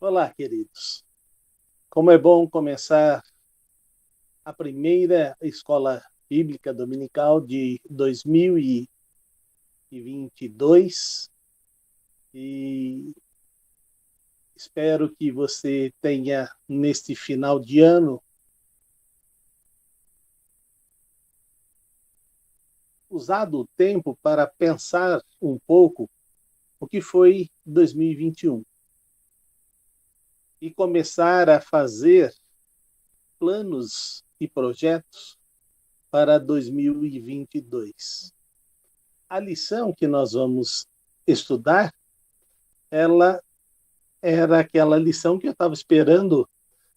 Olá, queridos. Como é bom começar a primeira escola bíblica dominical de 2022 e espero que você tenha, neste final de ano, usado o tempo para pensar um pouco o que foi 2021 e começar a fazer planos e projetos para 2022. A lição que nós vamos estudar, ela era aquela lição que eu estava esperando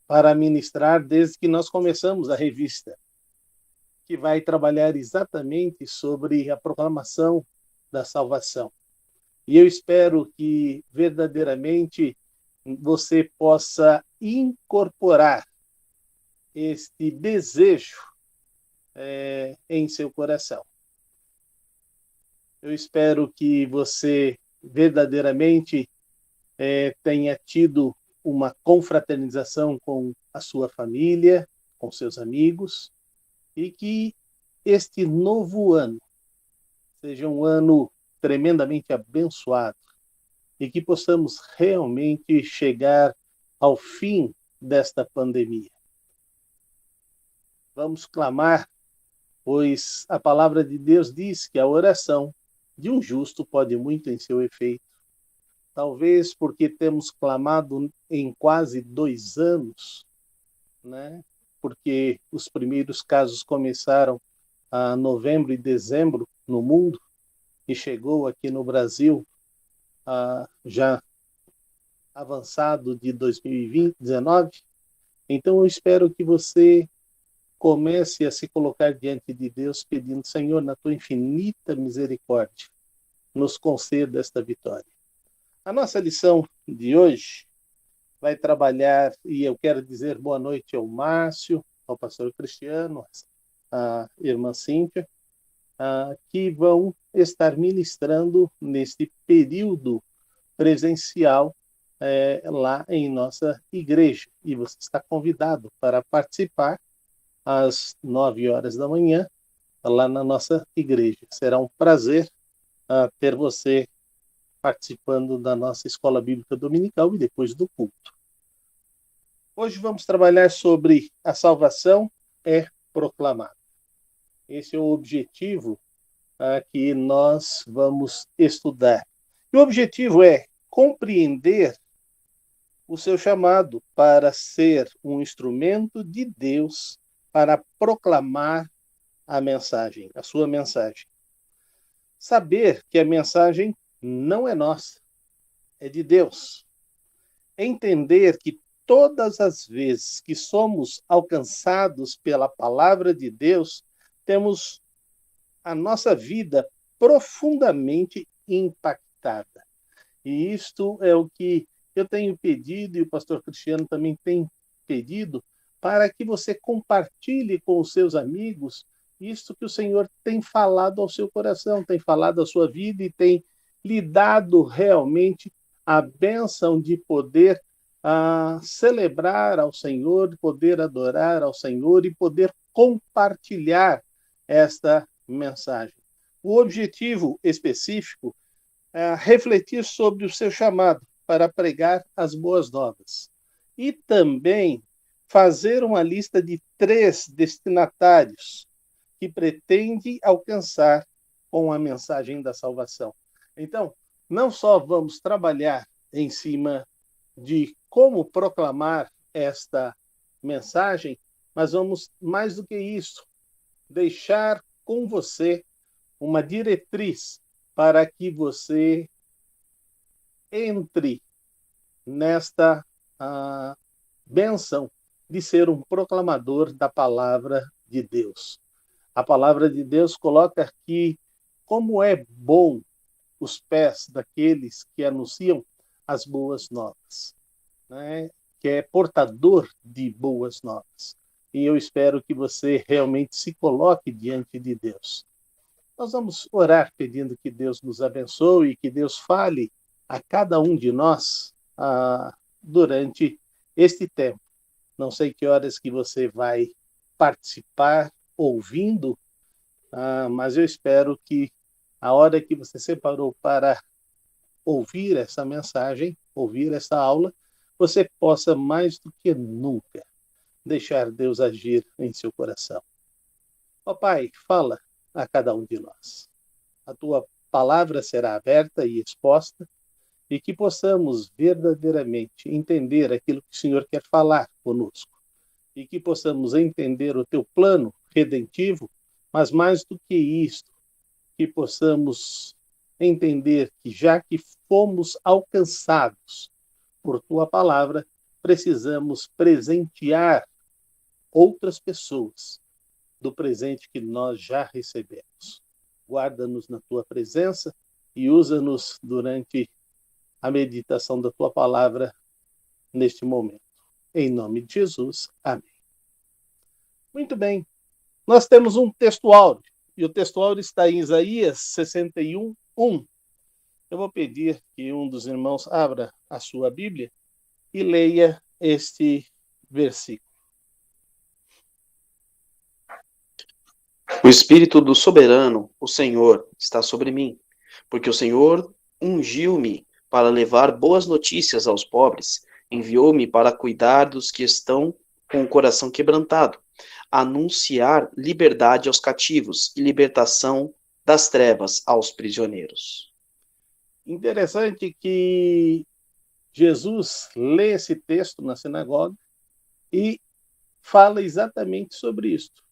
para ministrar desde que nós começamos a revista, que vai trabalhar exatamente sobre a proclamação da salvação. E eu espero que verdadeiramente você possa incorporar este desejo em seu coração. Eu espero que você verdadeiramente tenha tido uma confraternização com a sua família, com seus amigos, e que este novo ano seja um ano tremendamente abençoado e que possamos realmente chegar ao fim desta pandemia. Vamos clamar, pois a palavra de Deus diz que a oração de um justo pode muito em seu efeito. Talvez porque temos clamado em quase 2 anos, né? Porque os primeiros casos começaram a novembro e dezembro no mundo e chegou aqui no Brasil já avançado de 2019. Então eu espero que você comece a se colocar diante de Deus pedindo: Senhor, na tua infinita misericórdia, nos conceda esta vitória. A nossa lição de hoje vai trabalhar, e eu quero dizer boa noite ao Márcio, ao pastor Cristiano, à irmã Cíntia, que vão estar ministrando neste período presencial lá em nossa igreja. E você está convidado para participar às 9 horas da manhã, lá na nossa igreja. Será um prazer ter você participando da nossa escola bíblica dominical e depois do culto. Hoje vamos trabalhar sobre a salvação é proclamada. Esse é o objetivo que nós vamos estudar. E o objetivo é compreender o seu chamado para ser um instrumento de Deus para proclamar a mensagem, a sua mensagem. Saber que a mensagem não é nossa, é de Deus. Entender que todas as vezes que somos alcançados pela palavra de Deus, temos a nossa vida profundamente impactada. E isto é o que eu tenho pedido, e o pastor Cristiano também tem pedido, para que você compartilhe com os seus amigos isto que o Senhor tem falado ao seu coração, tem falado à sua vida e tem lhe dado realmente a bênção de poder celebrar ao Senhor, de poder adorar ao Senhor e poder compartilhar esta mensagem. O objetivo específico é refletir sobre o seu chamado para pregar as boas novas e também fazer uma lista de 3 destinatários que pretende alcançar com a mensagem da salvação. Então, não só vamos trabalhar em cima de como proclamar esta mensagem, mas vamos, mais do que isso, deixar com você uma diretriz para que você entre nesta bênção de ser um proclamador da palavra de Deus. A palavra de Deus coloca aqui como é bom os pés daqueles que anunciam as boas novas, né? Que é portador de boas novas. E eu espero que você realmente se coloque diante de Deus. Nós vamos orar pedindo que Deus nos abençoe e que Deus fale a cada um de nós durante este tempo. Não sei que horas que você vai participar ouvindo, mas eu espero que a hora que você separou para ouvir essa mensagem, ouvir essa aula, você possa mais do que nunca deixar Deus agir em seu coração. Ó Pai, fala a cada um de nós. A tua palavra será aberta e exposta e que possamos verdadeiramente entender aquilo que o Senhor quer falar conosco e que possamos entender o teu plano redentivo, mas mais do que isto, que possamos entender que já que fomos alcançados por tua palavra, precisamos presentear outras pessoas do presente que nós já recebemos. Guarda-nos na tua presença e usa-nos durante a meditação da tua palavra neste momento. Em nome de Jesus, amém. Muito bem, nós temos um texto áudio, e o texto áudio está em Isaías 61, 1. Eu vou pedir que um dos irmãos abra a sua Bíblia e leia este versículo. O Espírito do Soberano, o Senhor, está sobre mim, porque o Senhor ungiu-me para levar boas notícias aos pobres, enviou-me para cuidar dos que estão com o coração quebrantado, anunciar liberdade aos cativos e libertação das trevas aos prisioneiros. Interessante que Jesus lê esse texto na sinagoga e fala exatamente sobre isto.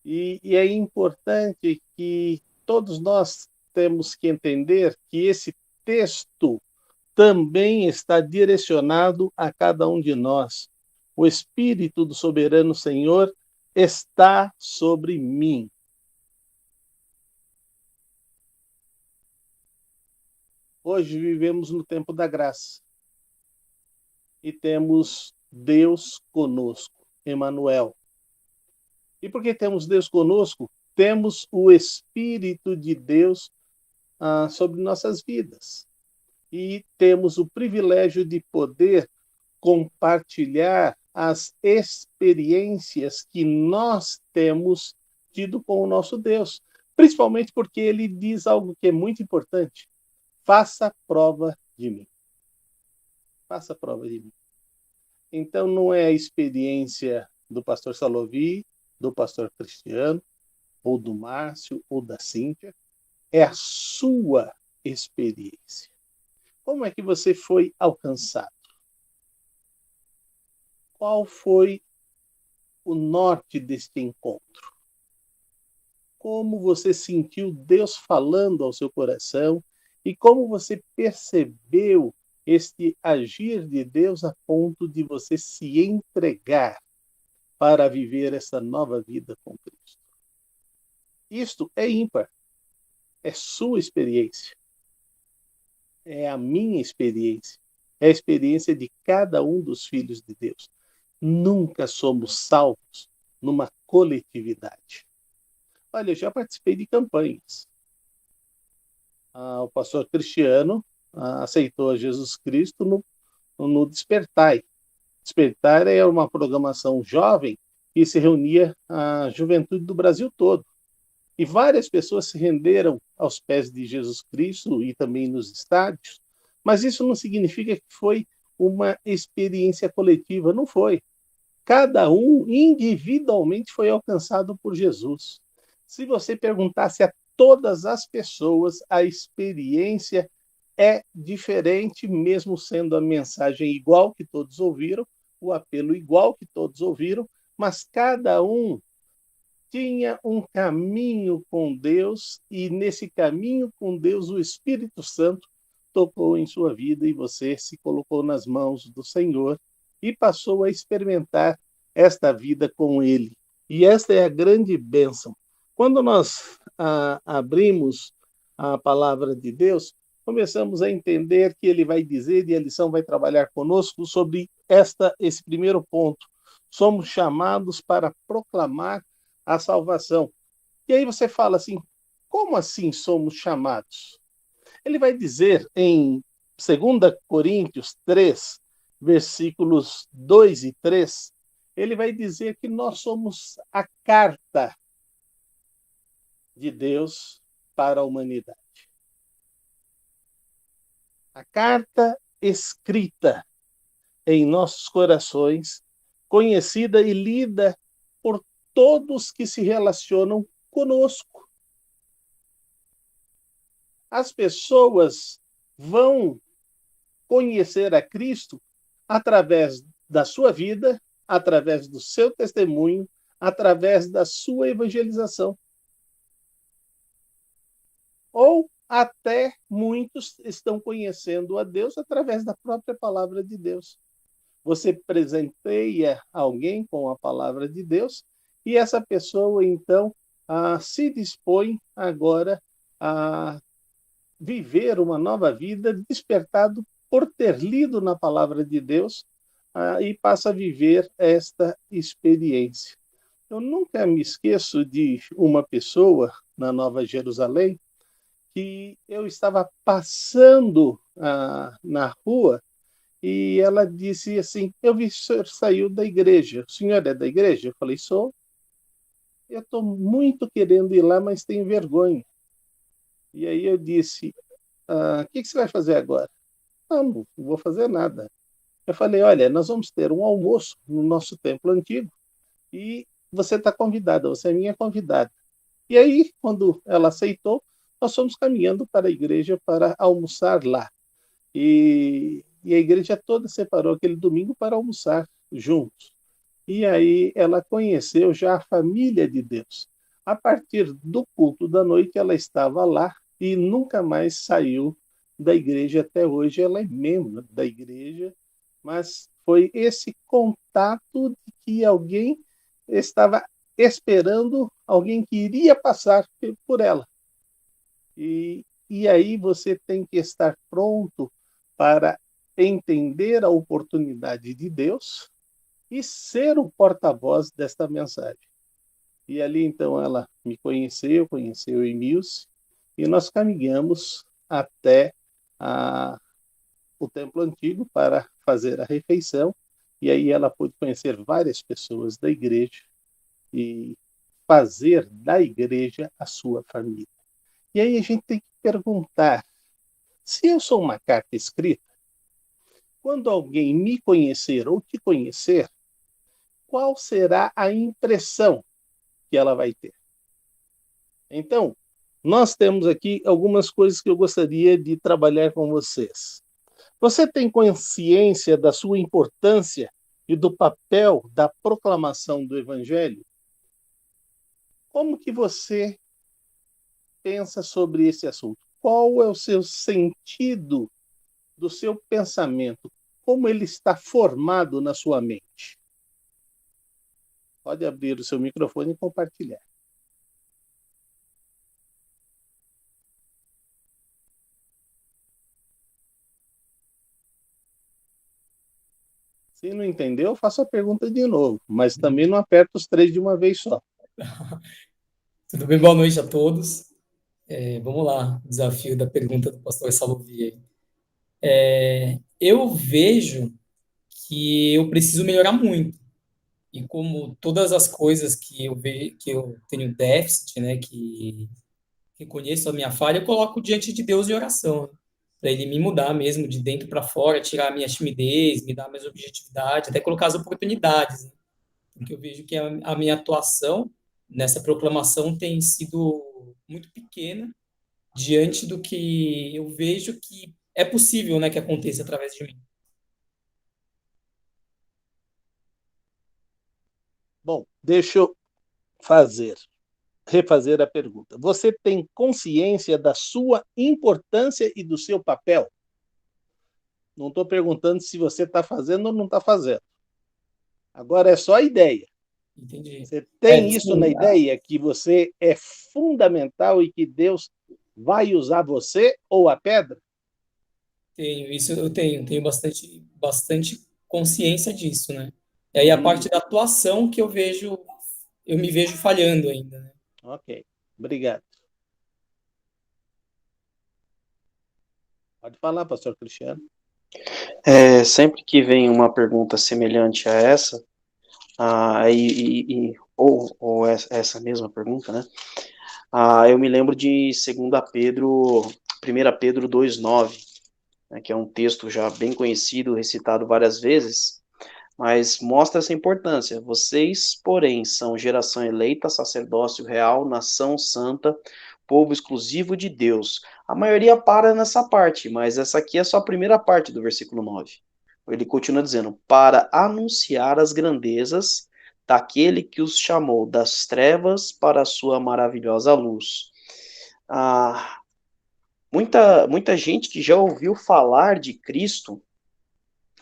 E é importante que todos nós temos que entender que esse texto também está direcionado a cada um de nós. O Espírito do Soberano Senhor está sobre mim. Hoje vivemos no tempo da graça e temos Deus conosco, Emmanuel. E porque temos Deus conosco, temos o Espírito de Deus sobre nossas vidas. E temos o privilégio de poder compartilhar as experiências que nós temos tido com o nosso Deus. Principalmente porque ele diz algo que é muito importante. Faça prova de mim. Faça prova de mim. Então não é a experiência do pastor Salovi, do pastor Cristiano, ou do Márcio, ou da Cíntia, é a sua experiência. Como é que você foi alcançado? Qual foi o norte deste encontro? Como você sentiu Deus falando ao seu coração e como você percebeu este agir de Deus a ponto de você se entregar para viver essa nova vida com Cristo? Isto é ímpar. É sua experiência. É a minha experiência. É a experiência de cada um dos filhos de Deus. Nunca somos salvos numa coletividade. Olha, eu já participei de campanhas. O pastor Cristiano aceitou Jesus Cristo no Despertai. Despertai é uma programação jovem que se reunia a juventude do Brasil todo. E várias pessoas se renderam aos pés de Jesus Cristo e também nos estádios, mas isso não significa que foi uma experiência coletiva, não foi. Cada um individualmente foi alcançado por Jesus. Se você perguntasse a todas as pessoas, a experiência é diferente, mesmo sendo a mensagem igual que todos ouviram, o apelo igual que todos ouviram, mas cada um tinha um caminho com Deus e nesse caminho com Deus o Espírito Santo tocou em sua vida e você se colocou nas mãos do Senhor e passou a experimentar esta vida com Ele. E esta é a grande bênção. Quando nós abrimos a palavra de Deus, começamos a entender que Ele vai dizer e a lição vai trabalhar conosco sobre esse primeiro ponto. Somos chamados para proclamar a salvação. E aí você fala assim, como assim somos chamados? Ele vai dizer em 2 Coríntios 3, versículos 2 e 3, ele vai dizer que nós somos a carta de Deus para a humanidade. A carta escrita em nossos corações, conhecida e lida por todos que se relacionam conosco. As pessoas vão conhecer a Cristo através da sua vida, através do seu testemunho, através da sua evangelização. Ou até muitos estão conhecendo a Deus através da própria palavra de Deus. Você presenteia alguém com a palavra de Deus e essa pessoa, então, se dispõe agora a viver uma nova vida, despertado por ter lido na palavra de Deus, e passa a viver esta experiência. Eu nunca me esqueço de uma pessoa na Nova Jerusalém que eu estava passando na rua e ela disse assim, eu vi que o senhor saiu da igreja. O senhor é da igreja? Eu falei, sou. Eu estou muito querendo ir lá, mas tenho vergonha. E aí eu disse, o que você vai fazer agora? Não vou fazer nada. Eu falei, olha, nós vamos ter um almoço no nosso templo antigo e você está convidada, você é minha convidada. E aí, quando ela aceitou, nós fomos caminhando para a igreja para almoçar lá. E a igreja toda separou aquele domingo para almoçar juntos. E aí ela conheceu já a família de Deus. A partir do culto da noite, ela estava lá e nunca mais saiu da igreja. Até hoje ela é membro da igreja, mas foi esse contato de que alguém estava esperando, alguém que iria passar por ela. E aí você tem que estar pronto para entender a oportunidade de Deus e ser o porta-voz desta mensagem. E ali, então, ela me conheceu Emilce, e nós caminhamos até o templo antigo para fazer a refeição, e aí ela pôde conhecer várias pessoas da igreja e fazer da igreja a sua família. E aí a gente tem que perguntar, se eu sou uma carta escrita, quando alguém me conhecer ou te conhecer, qual será a impressão que ela vai ter? Então, nós temos aqui algumas coisas que eu gostaria de trabalhar com vocês. Você tem consciência da sua importância e do papel da proclamação do Evangelho? Como que você pensa sobre esse assunto? Qual é o seu sentido do seu pensamento? Como ele está formado na sua mente? Pode abrir o seu microfone e compartilhar. Se não entendeu, faça a pergunta de novo, mas também não aperta os 3 de uma vez só. Tudo bem? Boa noite a todos. Vamos lá, o desafio da pergunta do pastor Salovia. Eu vejo que eu preciso melhorar muito. E como todas as coisas que eu vejo, que eu tenho déficit, né, que reconheço a minha falha, eu coloco diante de Deus em oração, né, para Ele me mudar mesmo de dentro para fora, tirar a minha timidez, me dar mais objetividade, até colocar as oportunidades, né? Porque eu vejo que a minha atuação nessa proclamação tem sido muito pequena diante do que eu vejo que é possível, né, que aconteça através de mim. Bom, deixa eu refazer a pergunta. Você tem consciência da sua importância e do seu papel? Não estou perguntando se você está fazendo ou não está fazendo. Agora é só a ideia. Entendi. Você tem isso sim, na ideia, que você é fundamental e que Deus vai usar você ou a pedra? Tenho, isso eu tenho bastante consciência disso, né? E aí a parte da atuação que eu me vejo falhando ainda, né? Ok, obrigado. Pode falar, pastor Cristiano. Sempre que vem uma pergunta semelhante a essa, ou essa mesma pergunta, né? Eu me lembro de 1 Pedro 2,9, né, que é um texto já bem conhecido, recitado várias vezes, mas mostra essa importância. Vocês, porém, são geração eleita, sacerdócio real, nação santa, povo exclusivo de Deus. A maioria para nessa parte, mas essa aqui é só a primeira parte do versículo 9. Ele continua dizendo, para anunciar as grandezas daquele que os chamou das trevas para a sua maravilhosa luz. Muita gente que já ouviu falar de Cristo,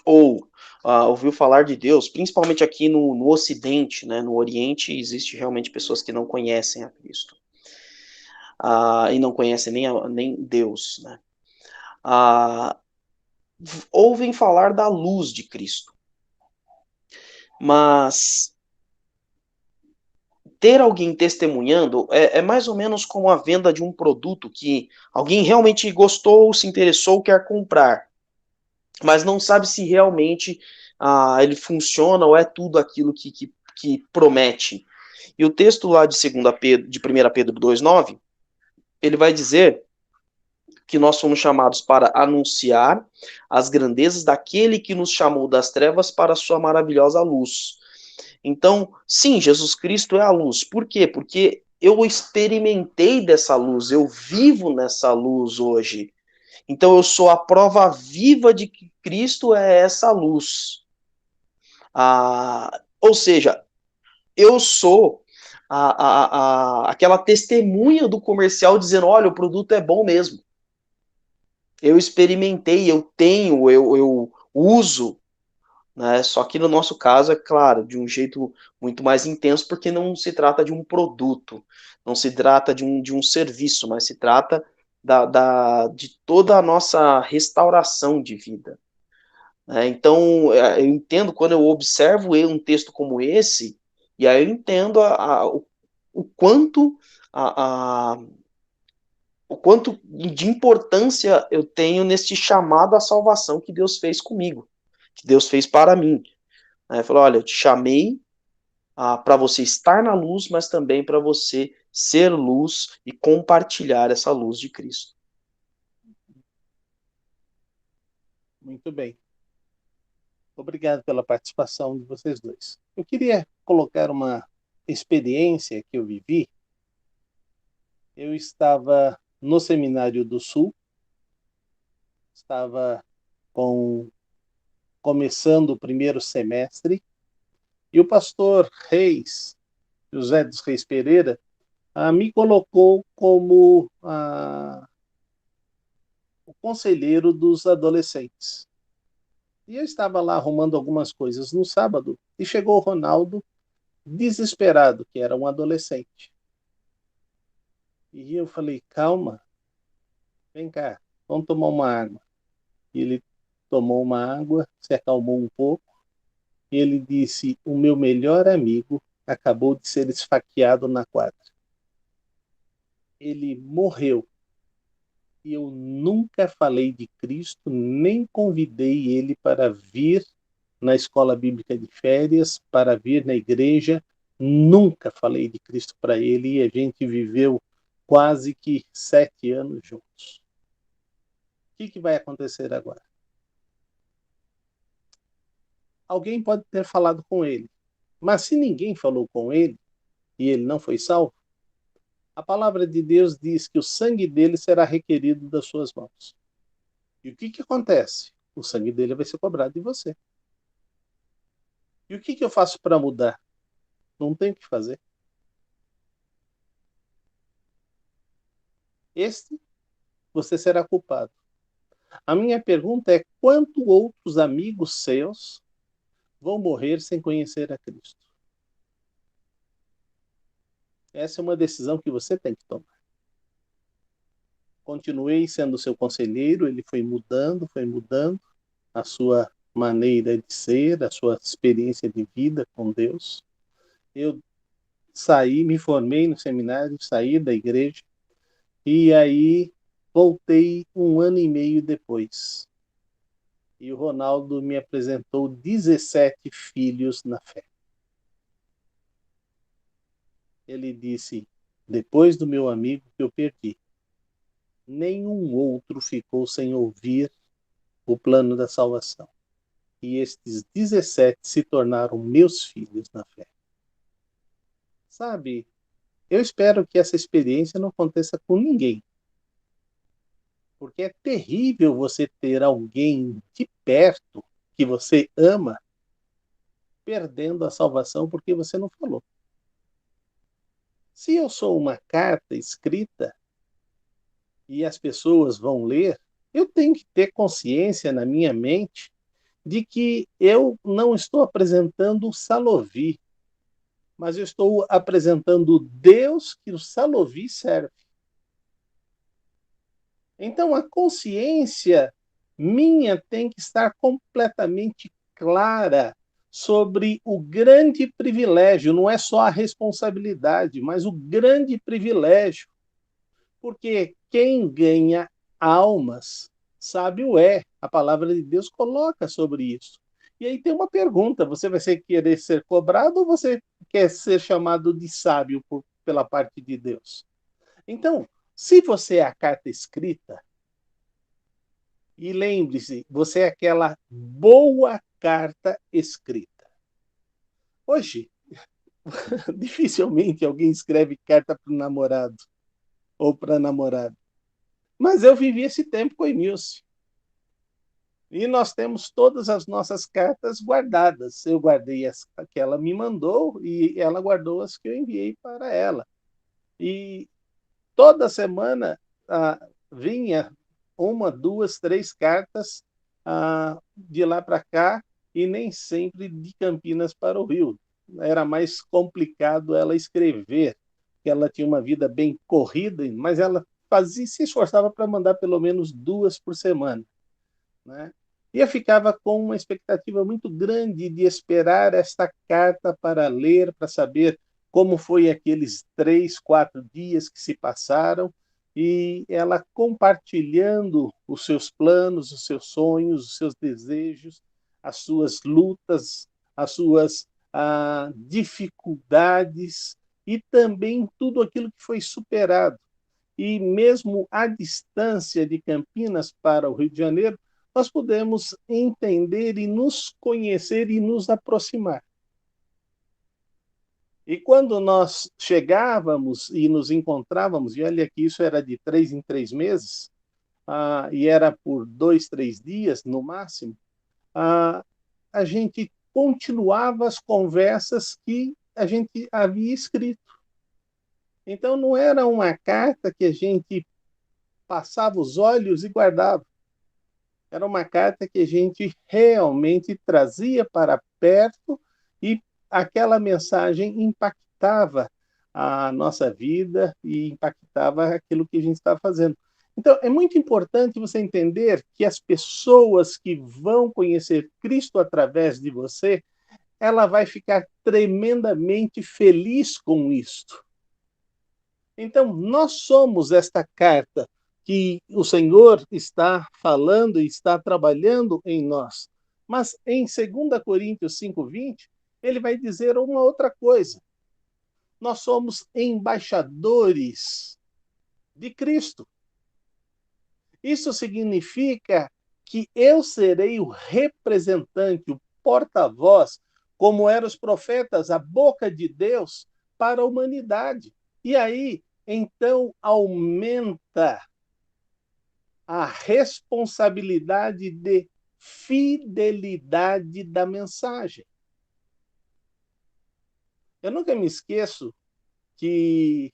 ou ouviu falar de Deus, principalmente aqui no Ocidente, né, no Oriente, existe realmente pessoas que não conhecem a Cristo, e não conhecem nem Deus, né, ouvem falar da luz de Cristo, mas ter alguém testemunhando é mais ou menos como a venda de um produto que alguém realmente gostou, se interessou, quer comprar, mas não sabe se realmente ele funciona ou é tudo aquilo que promete. E o texto lá de 1 Pedro 2,9, ele vai dizer que nós fomos chamados para anunciar as grandezas daquele que nos chamou das trevas para a sua maravilhosa luz. Então, sim, Jesus Cristo é a luz. Por quê? Porque eu experimentei dessa luz, eu vivo nessa luz hoje. Então eu sou a prova viva de que Cristo é essa luz. Ou seja, eu sou aquela testemunha do comercial dizendo, olha, o produto é bom mesmo. Eu experimentei, eu tenho, eu uso, né? Só que no nosso caso, é claro, de um jeito muito mais intenso, porque não se trata de um produto, não se trata de um serviço, mas se trata de toda a nossa restauração de vida. Então, eu entendo quando eu observo um texto como esse, e aí eu entendo o quanto o quanto de importância eu tenho neste chamado à salvação que Deus fez comigo, que Deus fez para mim. Falou, olha, eu te chamei para você estar na luz, mas também para você ser luz e compartilhar essa luz de Cristo. Muito bem. Obrigado pela participação de vocês dois. Eu queria colocar uma experiência que eu vivi. Eu estava no Seminário do Sul, estava começando o primeiro semestre, e o pastor Reis, José dos Reis Pereira, me colocou como o conselheiro dos adolescentes. E eu estava lá arrumando algumas coisas no sábado, e chegou o Ronaldo, desesperado, que era um adolescente. E eu falei, calma, vem cá, vamos tomar uma água. E ele tomou uma água, se acalmou um pouco, e ele disse, o meu melhor amigo acabou de ser esfaqueado na quadra. Ele morreu. E eu nunca falei de Cristo, nem convidei ele para vir na escola bíblica de férias, para vir na igreja. Nunca falei de Cristo para ele, e a gente viveu quase que 7 anos juntos. O que vai acontecer agora? Alguém pode ter falado com ele, mas se ninguém falou com ele e ele não foi salvo, a palavra de Deus diz que o sangue dele será requerido das suas mãos. E o que acontece? O sangue dele vai ser cobrado de você. E o que eu faço para mudar? Não tem o que fazer. Você será culpado. A minha pergunta é, quantos outros amigos seus vão morrer sem conhecer a Cristo? Essa é uma decisão que você tem que tomar. Continuei sendo seu conselheiro, ele foi mudando a sua maneira de ser, a sua experiência de vida com Deus. Eu saí, me formei no seminário, saí da igreja, e aí voltei 1 ano e meio depois. E o Ronaldo me apresentou 17 filhos na fé. Ele disse, depois do meu amigo que eu perdi, nenhum outro ficou sem ouvir o plano da salvação. E estes 17 se tornaram meus filhos na fé. Sabe, eu espero que essa experiência não aconteça com ninguém. Porque é terrível você ter alguém de perto que você ama perdendo a salvação porque você não falou. Se eu sou uma carta escrita e as pessoas vão ler, eu tenho que ter consciência na minha mente de que eu não estou apresentando o Salovi, mas eu estou apresentando o Deus que o Salovi serve. Então, a consciência minha tem que estar completamente clara sobre o grande privilégio, não é só a responsabilidade, mas o grande privilégio. Porque quem ganha almas sábio é. A palavra de Deus coloca sobre isso. E aí tem uma pergunta: você vai querer ser cobrado ou você quer ser chamado de sábio pela parte de Deus? Então, se você é a carta escrita, e lembre-se, você é aquela boa carta escrita. Hoje, dificilmente alguém escreve carta para o namorado ou para a namorada. Mas eu vivi esse tempo com o Emilce. E nós temos todas as nossas cartas guardadas. Eu guardei as que ela me mandou e ela guardou as que eu enviei para ela. E toda semana vinha 1, 2, 3 cartas de lá para cá e nem sempre de Campinas para o Rio. Era mais complicado ela escrever, porque ela tinha uma vida bem corrida, mas ela se esforçava para mandar pelo menos 2 por semana, né? E eu ficava com uma expectativa muito grande de esperar esta carta para ler, para saber como foi aqueles 3, 4 dias que se passaram, e ela compartilhando os seus planos, os seus sonhos, os seus desejos, as suas lutas, as suas dificuldades e também tudo aquilo que foi superado. E mesmo à distância de Campinas para o Rio de Janeiro, nós podemos entender e nos conhecer e nos aproximar. E quando nós chegávamos e nos encontrávamos, e olha que isso era de 3 em 3 meses, e era por 2, 3 dias no máximo, a gente continuava as conversas que a gente havia escrito. Então não era uma carta que a gente passava os olhos e guardava. Era uma carta que a gente realmente trazia para perto e aquela mensagem impactava a nossa vida e impactava aquilo que a gente estava fazendo. Então, é muito importante você entender que as pessoas que vão conhecer Cristo através de você, ela vai ficar tremendamente feliz com isto. Então, nós somos esta carta que o Senhor está falando e está trabalhando em nós. Mas em 2 Coríntios 5:20, ele vai dizer uma outra coisa. Nós somos embaixadores de Cristo. Isso significa que eu serei o representante, o porta-voz, como eram os profetas, a boca de Deus para a humanidade. E aí, então, aumenta a responsabilidade de fidelidade da mensagem. Eu nunca me esqueço que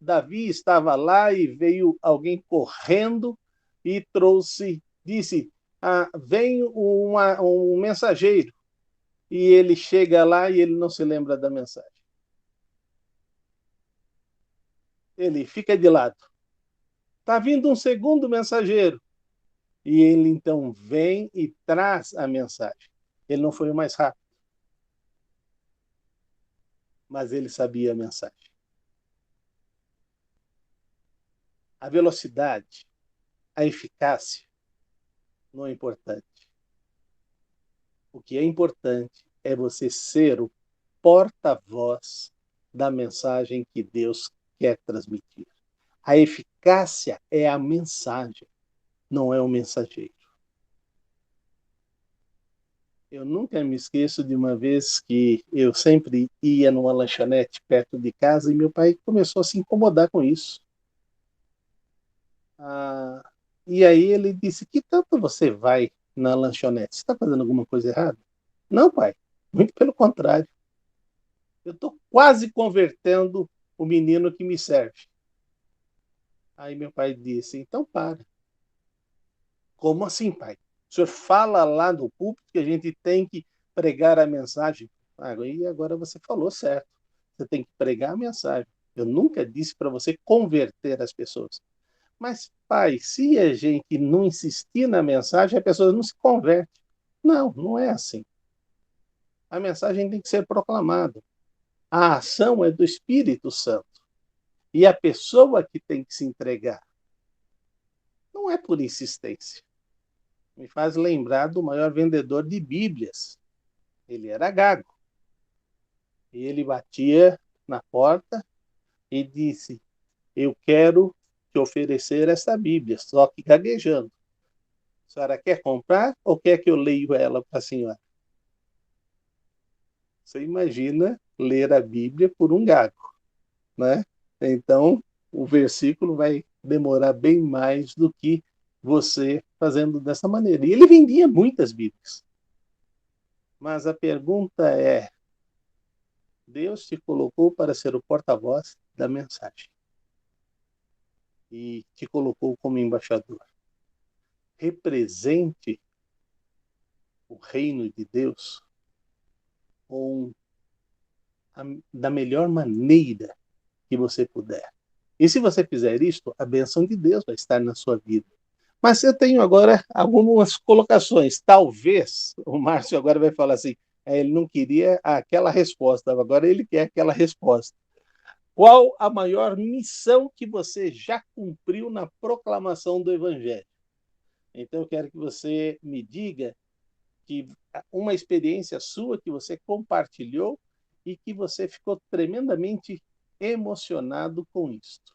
Davi estava lá e veio alguém correndo e disse, vem um mensageiro. E ele chega lá e ele não se lembra da mensagem. Ele fica de lado. Está vindo um segundo mensageiro. E ele então vem e traz a mensagem. Ele não foi o mais rápido, mas ele sabia a mensagem. A velocidade, a eficácia não é importante. O que é importante é você ser o porta-voz da mensagem que Deus quer transmitir. A eficácia é a mensagem, não é o mensageiro. Eu nunca me esqueço de uma vez que eu sempre ia numa lanchonete perto de casa e meu pai começou a se incomodar com isso. E aí ele disse: que tanto você vai na lanchonete? Você está fazendo alguma coisa errada? Não, pai. Muito pelo contrário. Eu estou quase convertendo o menino que me serve. Aí meu pai disse: então para. Como assim, pai? O senhor fala lá no púlpito que a gente tem que pregar a mensagem. E agora você falou certo. Você tem que pregar a mensagem. Eu nunca disse para você converter as pessoas. Mas, pai, se a gente não insistir na mensagem, a pessoa não se converte. Não, não é assim. A mensagem tem que ser proclamada. A ação é do Espírito Santo. E a pessoa que tem que se entregar. Não é por insistência. Me faz lembrar do maior vendedor de Bíblias. Ele era gago. E ele batia na porta e disse: eu quero te oferecer esta Bíblia, só que gaguejando. A senhora quer comprar ou quer que eu leia ela para a senhora? Você imagina ler a Bíblia por um gago, né? Então, o versículo vai demorar bem mais do que você fazendo dessa maneira. E ele vendia muitas Bíblias. Mas a pergunta é: Deus te colocou para ser o porta-voz da mensagem. E te colocou como embaixador. Represente o reino de Deus da melhor maneira que você puder. E se você fizer isto, a bênção de Deus vai estar na sua vida. Mas eu tenho agora algumas colocações. Talvez o Márcio agora vai falar assim: ele não queria aquela resposta, agora ele quer aquela resposta. Qual a maior missão que você já cumpriu na proclamação do Evangelho? Então eu quero que você me diga que uma experiência sua que você compartilhou e que você ficou tremendamente emocionado com isto.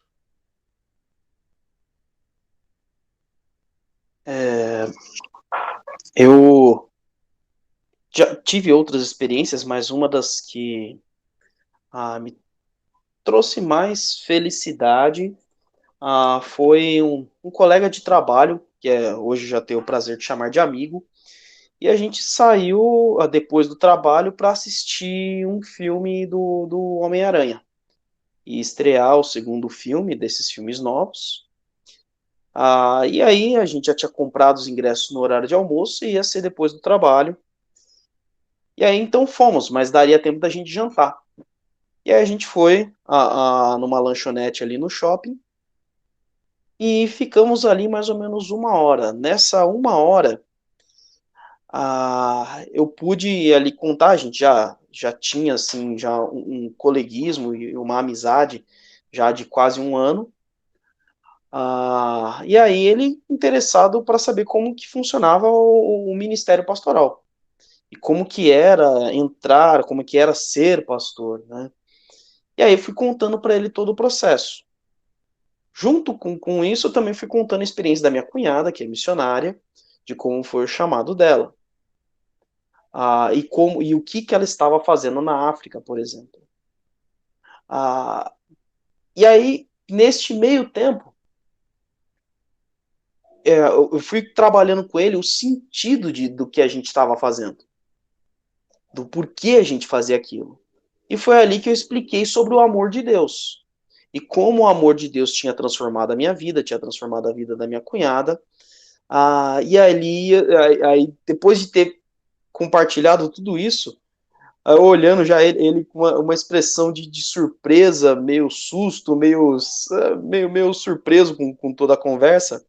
Eu já tive outras experiências, mas uma das que me trouxe mais felicidade foi um colega de trabalho, que hoje já tenho o prazer de chamar de amigo, e a gente saiu depois do trabalho para assistir um filme do Homem-Aranha e estrear o segundo filme desses filmes novos. E aí a gente já tinha comprado os ingressos no horário de almoço e ia ser depois do trabalho. E aí então fomos, mas daria tempo da gente jantar. E aí a gente foi numa lanchonete ali no shopping e ficamos ali mais ou menos 1 hora. Nessa 1 hora, eu pude ali contar, a gente já tinha assim, já um coleguismo e uma amizade já de quase 1 ano. E aí ele interessado para saber como que funcionava o ministério pastoral. E como que era entrar, como que era ser pastor, né? E aí eu fui contando para ele todo o processo. Junto com isso, eu também fui contando a experiência da minha cunhada, que é missionária, de como foi o chamado dela. E o que ela estava fazendo na África, por exemplo. E aí, neste meio tempo, eu fui trabalhando com ele o sentido do que a gente estava fazendo. Do porquê a gente fazia aquilo. E foi ali que eu expliquei sobre o amor de Deus. E como o amor de Deus tinha transformado a minha vida, tinha transformado a vida da minha cunhada. E ali, aí, depois de ter compartilhado tudo isso, olhando já ele com uma expressão de surpresa, meio susto, meio surpreso com toda a conversa.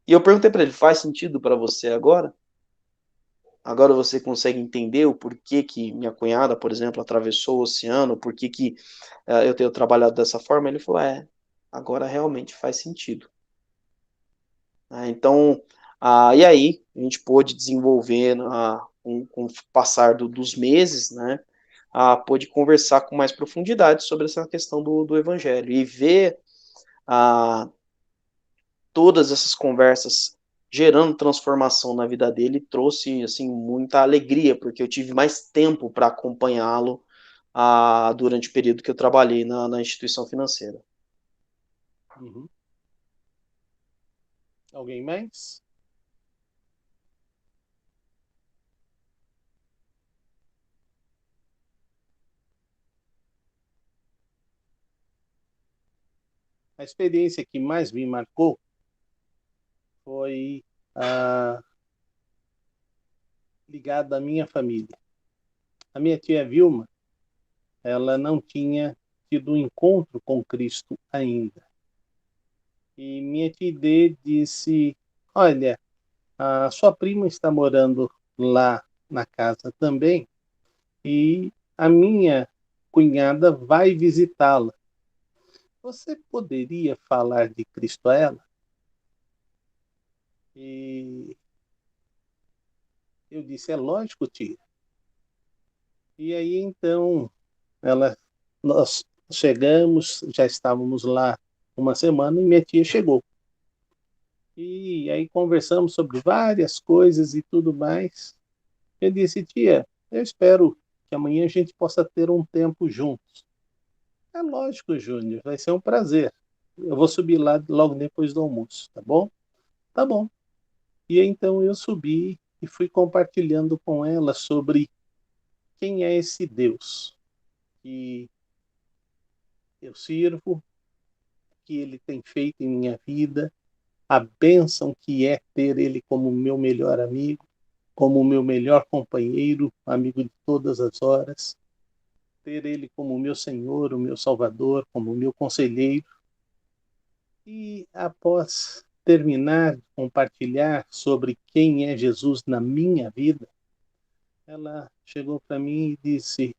E eu perguntei para ele: faz sentido para você agora? Agora você consegue entender o porquê que minha cunhada, por exemplo, atravessou o oceano, por que eu tenho trabalhado dessa forma? Ele falou: agora realmente faz sentido. Então, e aí a gente pôde desenvolver, com o passar dos meses, né, pôde conversar com mais profundidade sobre essa questão do evangelho e ver todas essas conversas gerando transformação na vida dele trouxe assim muita alegria, porque eu tive mais tempo para acompanhá-lo durante o período que eu trabalhei na instituição financeira. Uhum. Alguém mais? A experiência que mais me marcou foi ligada à minha família. A minha tia Vilma, ela não tinha tido um encontro com Cristo ainda. E minha tia Idê disse, olha, a sua prima está morando lá na casa também, e a minha cunhada vai visitá-la. Você poderia falar de Cristo a ela? E eu disse, é lógico, tia. E aí, então, nós chegamos, já estávamos lá uma semana e minha tia chegou. E aí conversamos sobre várias coisas e tudo mais. Eu disse, tia, eu espero que amanhã a gente possa ter um tempo juntos. É lógico, Júnior, vai ser um prazer. Eu vou subir lá logo depois do almoço, tá bom? Tá bom. E então eu subi e fui compartilhando com ela sobre quem é esse Deus que eu sirvo, que ele tem feito em minha vida, a bênção que é ter ele como meu melhor amigo, como meu melhor companheiro, amigo de todas as horas, ter ele como meu Senhor, o meu Salvador, como meu conselheiro. E após terminar de compartilhar sobre quem é Jesus na minha vida, ela chegou para mim e disse,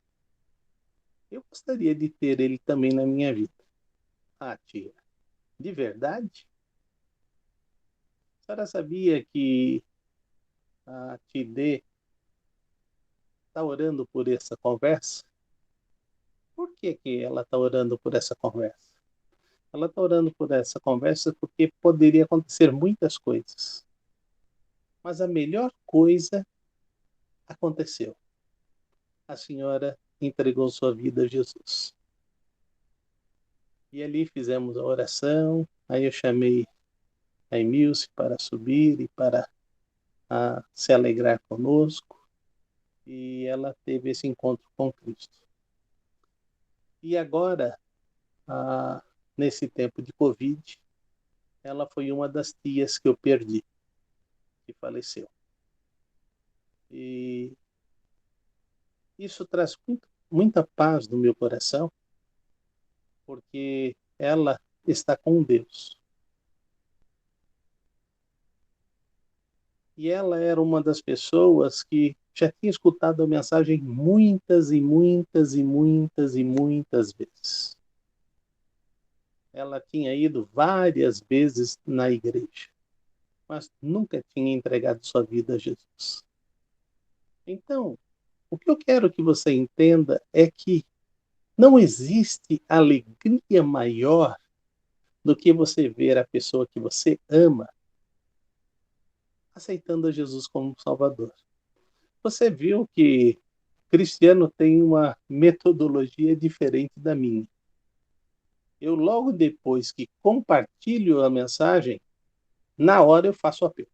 eu gostaria de ter ele também na minha vida. Ah, tia, de verdade? A senhora sabia que a Tidê está orando por essa conversa? Por que ela está orando por essa conversa? Ela está orando por essa conversa porque poderia acontecer muitas coisas. Mas a melhor coisa aconteceu. A senhora entregou sua vida a Jesus. E ali fizemos a oração, aí eu chamei a Emilce para subir e para se alegrar conosco, e ela teve esse encontro com Cristo. E agora, nesse tempo de Covid, ela foi uma das tias que eu perdi, que faleceu. E isso traz muita paz no meu coração, porque ela está com Deus. E ela era uma das pessoas que já tinha escutado a mensagem muitas e muitas e muitas e muitas vezes. Ela tinha ido várias vezes na igreja, mas nunca tinha entregado sua vida a Jesus. Então, o que eu quero que você entenda é que não existe alegria maior do que você ver a pessoa que você ama aceitando a Jesus como Salvador. Você viu que Cristiano tem uma metodologia diferente da minha. Eu, logo depois que compartilho a mensagem, na hora eu faço o apelo.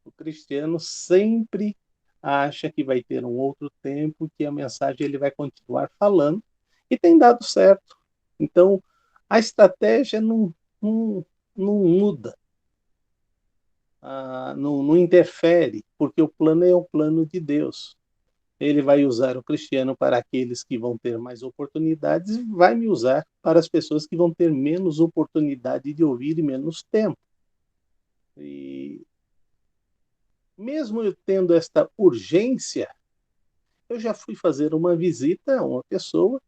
O Cristiano sempre acha que vai ter um outro tempo, que a mensagem ele vai continuar falando, e tem dado certo. Então, a estratégia não muda, não interfere, porque o plano é o plano de Deus. Ele vai usar o Cristiano para aqueles que vão ter mais oportunidades e vai me usar para as pessoas que vão ter menos oportunidade de ouvir e menos tempo. E mesmo eu tendo esta urgência, eu já fui fazer uma visita a uma pessoa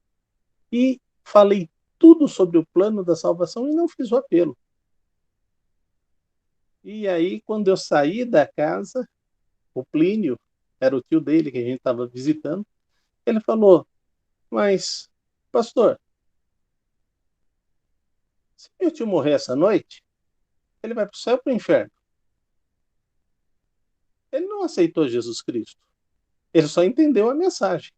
e falei tudo sobre o plano da salvação e não fiz o apelo. E aí, quando eu saí da casa, o Plínio, era o tio dele que a gente estava visitando, ele falou, mas, pastor, se meu tio morrer essa noite, ele vai para o céu ou para o inferno? Ele não aceitou Jesus Cristo. Ele só entendeu a mensagem.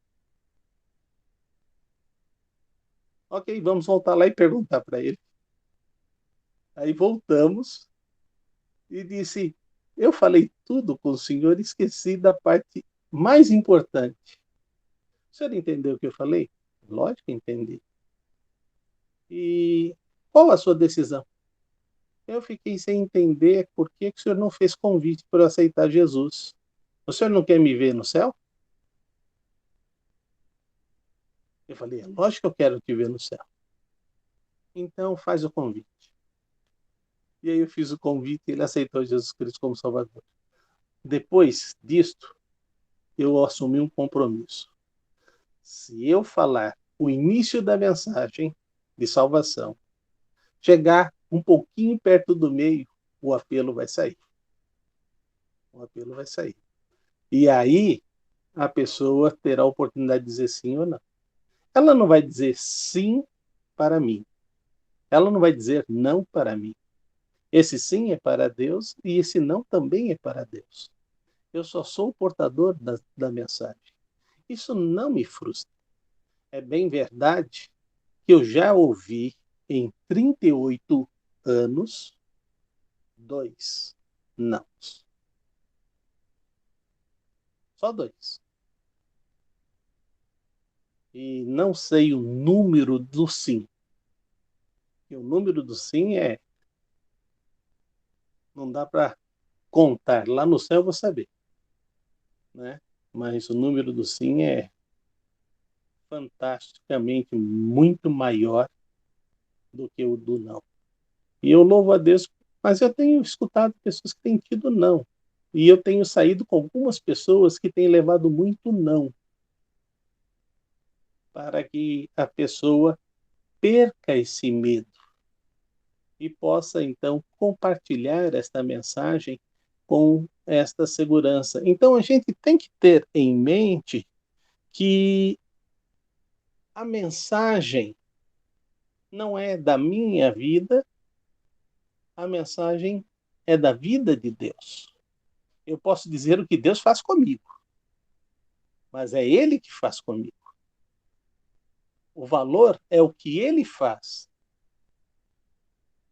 Ok, vamos voltar lá e perguntar para ele. Aí voltamos e disse, eu falei tudo com o senhor e esqueci da parte mais importante. O senhor entendeu o que eu falei? Lógico que entendi. E qual a sua decisão? Eu fiquei sem entender por que o senhor não fez convite para eu aceitar Jesus. O senhor não quer me ver no céu? Eu falei, é lógico que eu quero te ver no céu. Então faz o convite. E aí eu fiz o convite e ele aceitou Jesus Cristo como Salvador. Depois disto, eu assumi um compromisso. Se eu falar o início da mensagem de salvação, chegar um pouquinho perto do meio, o apelo vai sair. O apelo vai sair. E aí a pessoa terá a oportunidade de dizer sim ou não. Ela não vai dizer sim para mim. Ela não vai dizer não para mim. Esse sim é para Deus e esse não também é para Deus. Eu só sou o portador da mensagem. Isso não me frustra. É bem verdade que eu já ouvi em 38 anos 2 não. Só 2. E não sei o número do sim. E o número do sim não dá para contar. Lá no céu eu vou saber, né? Mas o número do sim é fantasticamente muito maior do que o do não. E eu louvo a Deus, mas eu tenho escutado pessoas que têm tido não. E eu tenho saído com algumas pessoas que têm levado muito não, para que a pessoa perca esse medo e possa, então, compartilhar esta mensagem com esta segurança. Então, a gente tem que ter em mente que a mensagem não é da minha vida, a mensagem é da vida de Deus. Eu posso dizer o que Deus faz comigo, mas é Ele que faz comigo. O valor é o que Ele faz.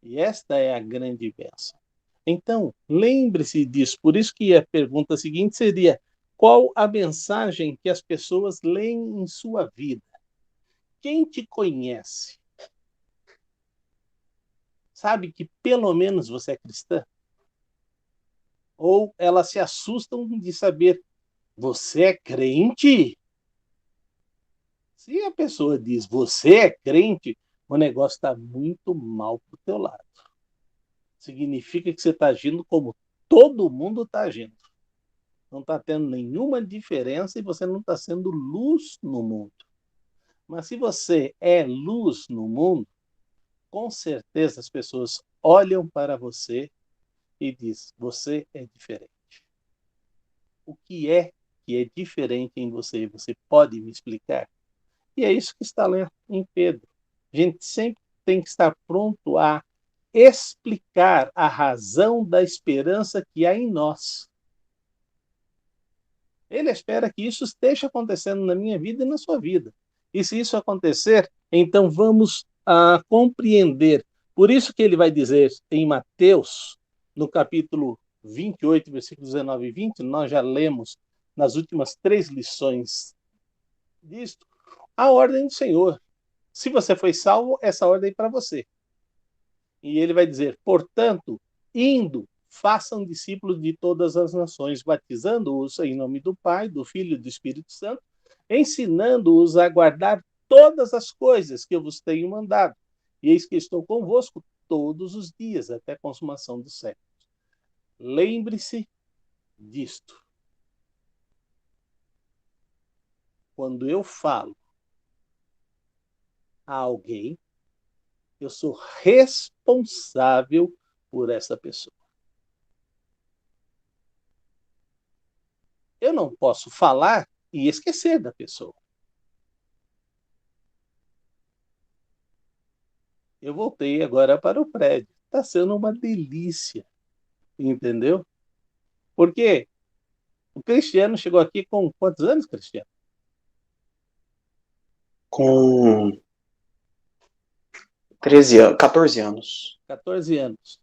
E esta é a grande bênção. Então, lembre-se disso. Por isso que a pergunta seguinte seria: qual a mensagem que as pessoas leem em sua vida? Quem te conhece sabe que pelo menos você é cristã? Ou elas se assustam de saber, você é crente? Se a pessoa diz, você é crente, o negócio está muito mal para o teu lado. Significa que você está agindo como todo mundo está agindo. Não está tendo nenhuma diferença e você não está sendo luz no mundo. Mas se você é luz no mundo, com certeza as pessoas olham para você e dizem, você é diferente. O que é diferente em você? Você pode me explicar? E é isso que está lá em Pedro. A gente sempre tem que estar pronto a explicar a razão da esperança que há em nós. Ele espera que isso esteja acontecendo na minha vida e na sua vida. E se isso acontecer, então vamos compreender. Por isso que ele vai dizer em Mateus, no capítulo 28, versículos 19 e 20, nós já lemos nas últimas 3 lições disto, a ordem do Senhor. Se você foi salvo, essa ordem é para você. E ele vai dizer, portanto, indo, façam discípulos de todas as nações, batizando-os em nome do Pai, do Filho e do Espírito Santo, ensinando-os a guardar todas as coisas que eu vos tenho mandado. E eis que estou convosco todos os dias, até a consumação dos séculos. Lembre-se disto. Quando eu falo a alguém, Eu sou responsável por essa pessoa. Eu não posso falar e esquecer da pessoa. Eu voltei agora para o prédio. Está sendo uma delícia, entendeu? Porque o Cristiano chegou aqui com quantos anos, Cristiano? Com 13 anos, 14 anos. 14 anos.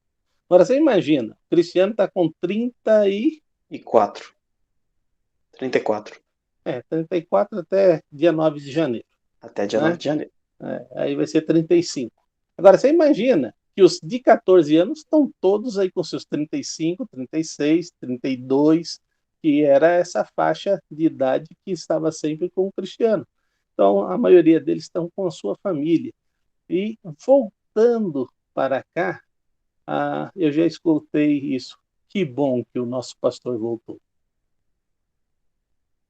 Agora você imagina, o Cristiano está com 34. 34 até dia 9 de janeiro. Até dia né? 9 de janeiro. Aí vai ser 35. Agora você imagina que os de 14 anos estão todos aí com seus 35, 36, 32, que era essa faixa de idade que estava sempre com o Cristiano. Então, a maioria deles estão com a sua família. E voltando para cá, eu já escutei isso. Que bom que o nosso pastor voltou.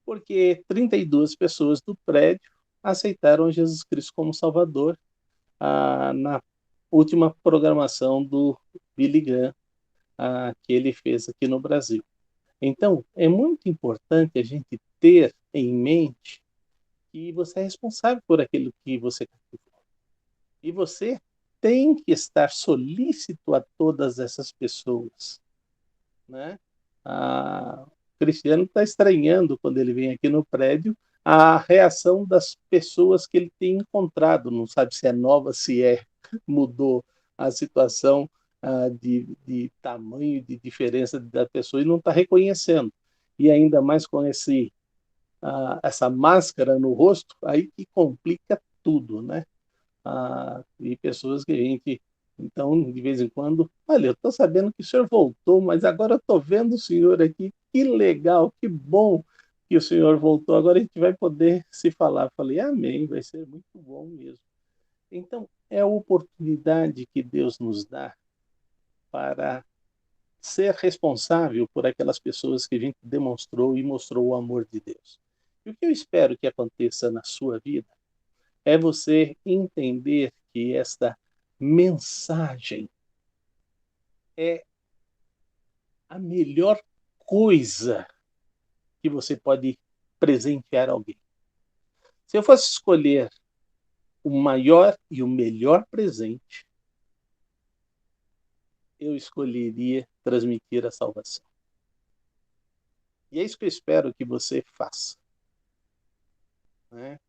Porque 32 pessoas do prédio aceitaram Jesus Cristo como Salvador na última programação do Billy Graham que ele fez aqui no Brasil. Então, é muito importante a gente ter em mente que você é responsável por aquilo que você cativou. E você tem que estar solícito a todas essas pessoas. Né? O Cristiano está estranhando, quando ele vem aqui no prédio, a reação das pessoas que ele tem encontrado. Não sabe se é nova, se mudou a situação de tamanho, de diferença da pessoa, e não está reconhecendo. E ainda mais com essa máscara no rosto, aí que complica tudo, né? E pessoas que a gente, então, de vez em quando, olha, eu estou sabendo que o senhor voltou, mas agora eu estou vendo o senhor aqui, que legal, que bom que o senhor voltou, agora a gente vai poder se falar. Eu falei, amém, vai ser muito bom mesmo. Então, é a oportunidade que Deus nos dá para ser responsável por aquelas pessoas que a gente demonstrou e mostrou o amor de Deus. E o que eu espero que aconteça na sua vida é você entender que esta mensagem é a melhor coisa que você pode presentear alguém. Se eu fosse escolher o maior e o melhor presente, eu escolheria transmitir a salvação. E é isso que eu espero que você faça. Né?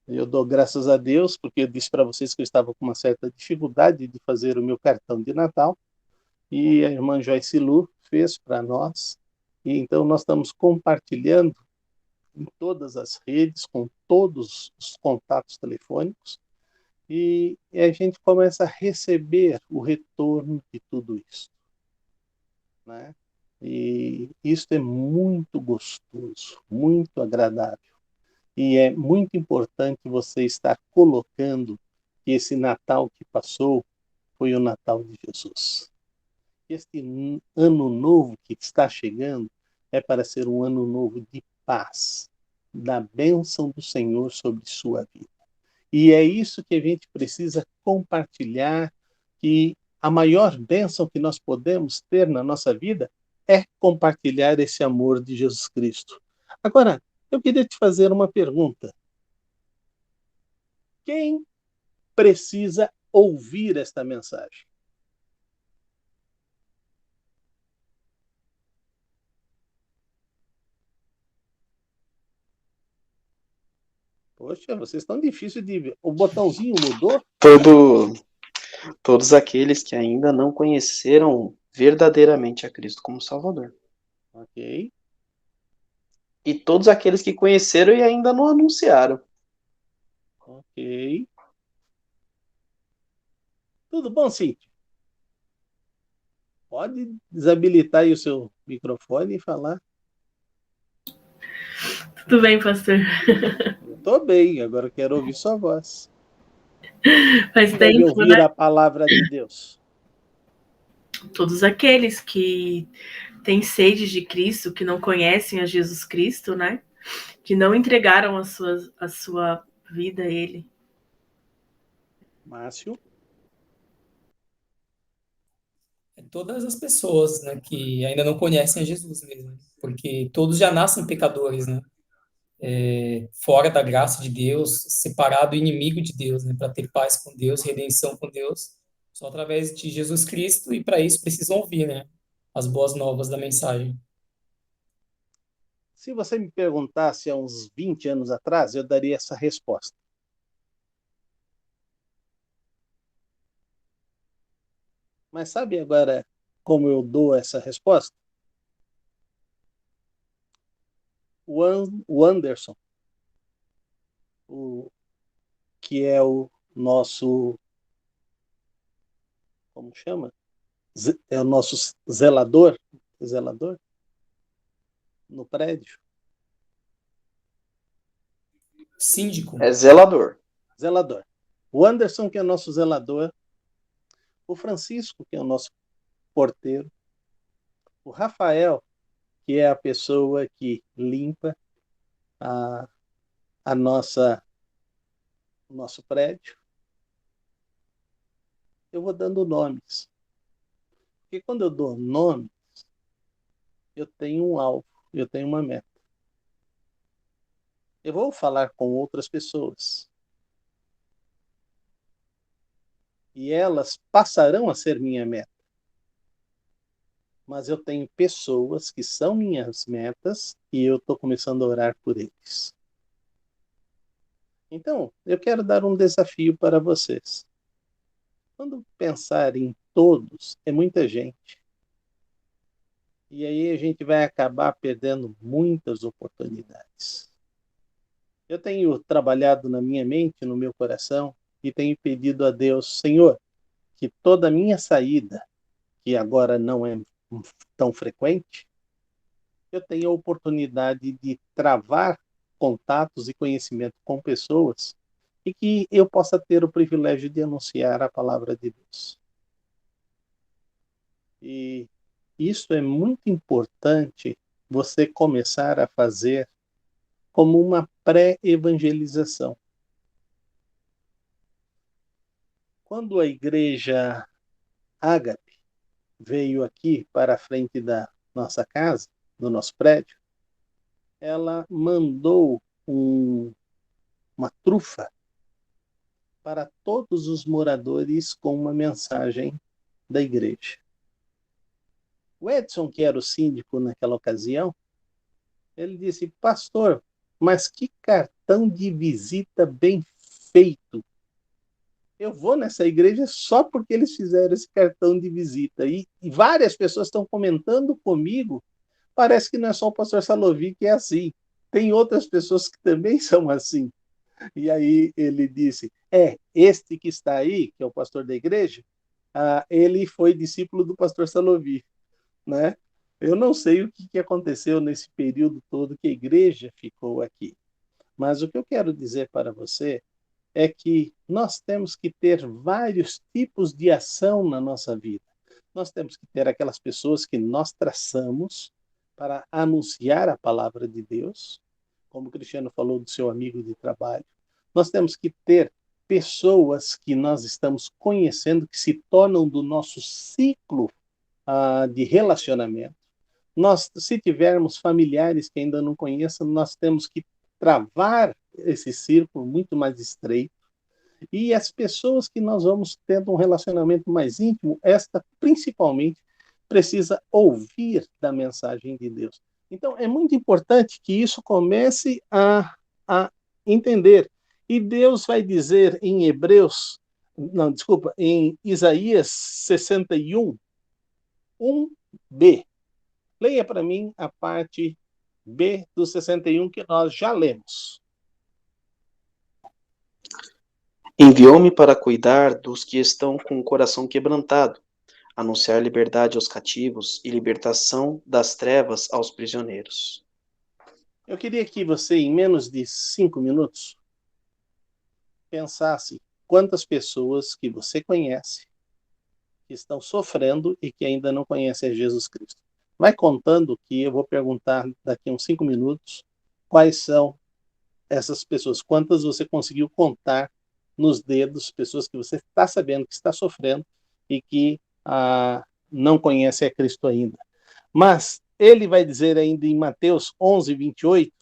Eu dou graças a Deus, porque eu disse para vocês que eu estava com uma certa dificuldade de fazer o meu cartão de Natal, e a irmã Joyce Lu fez para nós, e então nós estamos compartilhando em todas as redes, com todos os contatos telefônicos, e a gente começa a receber o retorno de tudo isso. Né? E isso é muito gostoso, muito agradável. E é muito importante você estar colocando que esse Natal que passou foi o Natal de Jesus. Este ano novo que está chegando é para ser um ano novo de paz, da bênção do Senhor sobre sua vida. E é isso que a gente precisa compartilhar, que a maior bênção que nós podemos ter na nossa vida é compartilhar esse amor de Jesus Cristo. Agora, eu queria te fazer uma pergunta. Quem precisa ouvir esta mensagem? Poxa, vocês estão difíceis de ver. O botãozinho mudou? Todos aqueles que ainda não conheceram verdadeiramente a Cristo como Salvador. Ok. E todos aqueles que conheceram e ainda não anunciaram. Ok. Tudo bom, Cíntia? Pode desabilitar aí o seu microfone e falar. Tudo bem, pastor? Eu tô bem, agora eu quero ouvir sua voz. Faz Quer me tempo, ouvir né? a palavra de Deus. Todos aqueles que têm sede de Cristo, que não conhecem a Jesus Cristo, né? Que não entregaram a sua vida a Ele. Márcio? todas as pessoas, né, que ainda não conhecem a Jesus mesmo, porque todos já nascem pecadores, né, fora da graça de Deus, separado, inimigo de Deus, né, para ter paz com Deus, redenção com Deus, só através de Jesus Cristo, e para isso precisam ouvir, né, as boas novas da mensagem. Se você me perguntasse há uns 20 anos atrás, eu daria essa resposta. Mas sabe agora como eu dou essa resposta? O Anderson, que é o nosso, como chama? É o nosso zelador no prédio. Síndico. É zelador. Zelador. O Anderson, que é nosso zelador. O Francisco, que é o nosso porteiro. O Rafael, que é a pessoa que limpa a nosso prédio. Eu vou dando nomes. Porque quando eu dou nomes, eu tenho um alvo, eu tenho uma meta. Eu vou falar com outras pessoas. E elas passarão a ser minha meta. Mas eu tenho pessoas que são minhas metas e eu estou começando a orar por eles. Então, eu quero dar um desafio para vocês. Quando pensar em todos, é muita gente. E aí a gente vai acabar perdendo muitas oportunidades. Eu tenho trabalhado na minha mente, no meu coração, e tenho pedido a Deus, Senhor, que toda a minha saída, que agora não é tão frequente, eu tenha a oportunidade de travar contatos e conhecimento com pessoas e que eu possa ter o privilégio de anunciar a palavra de Deus. E isso é muito importante você começar a fazer como uma pré-evangelização. Quando a igreja Ágape veio aqui para a frente da nossa casa, do nosso prédio, ela mandou uma trufa para todos os moradores com uma mensagem da igreja. O Edson, que era o síndico naquela ocasião, ele disse, pastor, mas que cartão de visita bem feito. Eu vou nessa igreja só porque eles fizeram esse cartão de visita. E várias pessoas estão comentando comigo, parece que não é só o pastor Salovi que é assim. Tem outras pessoas que também são assim. E aí ele disse, este que está aí, que é o pastor da igreja, ele foi discípulo do pastor Salovi, né? Eu não sei o que aconteceu nesse período todo que a igreja ficou aqui. Mas o que eu quero dizer para você é que nós temos que ter vários tipos de ação na nossa vida. Nós temos que ter aquelas pessoas que nós traçamos para anunciar a palavra de Deus, como o Cristiano falou do seu amigo de trabalho. Nós temos que ter pessoas que nós estamos conhecendo, que se tornam do nosso ciclo de relacionamento. Nós, se tivermos familiares que ainda não conheçam, nós temos que travar esse círculo muito mais estreito. E as pessoas que nós vamos tendo um relacionamento mais íntimo, esta principalmente precisa ouvir da mensagem de Deus. Então, é muito importante que isso comece a entender. E Deus vai dizer em em Isaías 61, 1b. Leia para mim a parte B do 61 que nós já lemos. Enviou-me para cuidar dos que estão com o coração quebrantado, anunciar liberdade aos cativos e libertação das trevas aos prisioneiros. Eu queria que você, em menos de 5 minutos, pensasse quantas pessoas que você conhece que estão sofrendo e que ainda não conhecem a Jesus Cristo. Vai contando que eu vou perguntar daqui a uns 5 minutos quais são essas pessoas, quantas você conseguiu contar nos dedos, pessoas que você está sabendo que está sofrendo e que não conhece a Cristo ainda. Mas ele vai dizer ainda em Mateus 11, 28,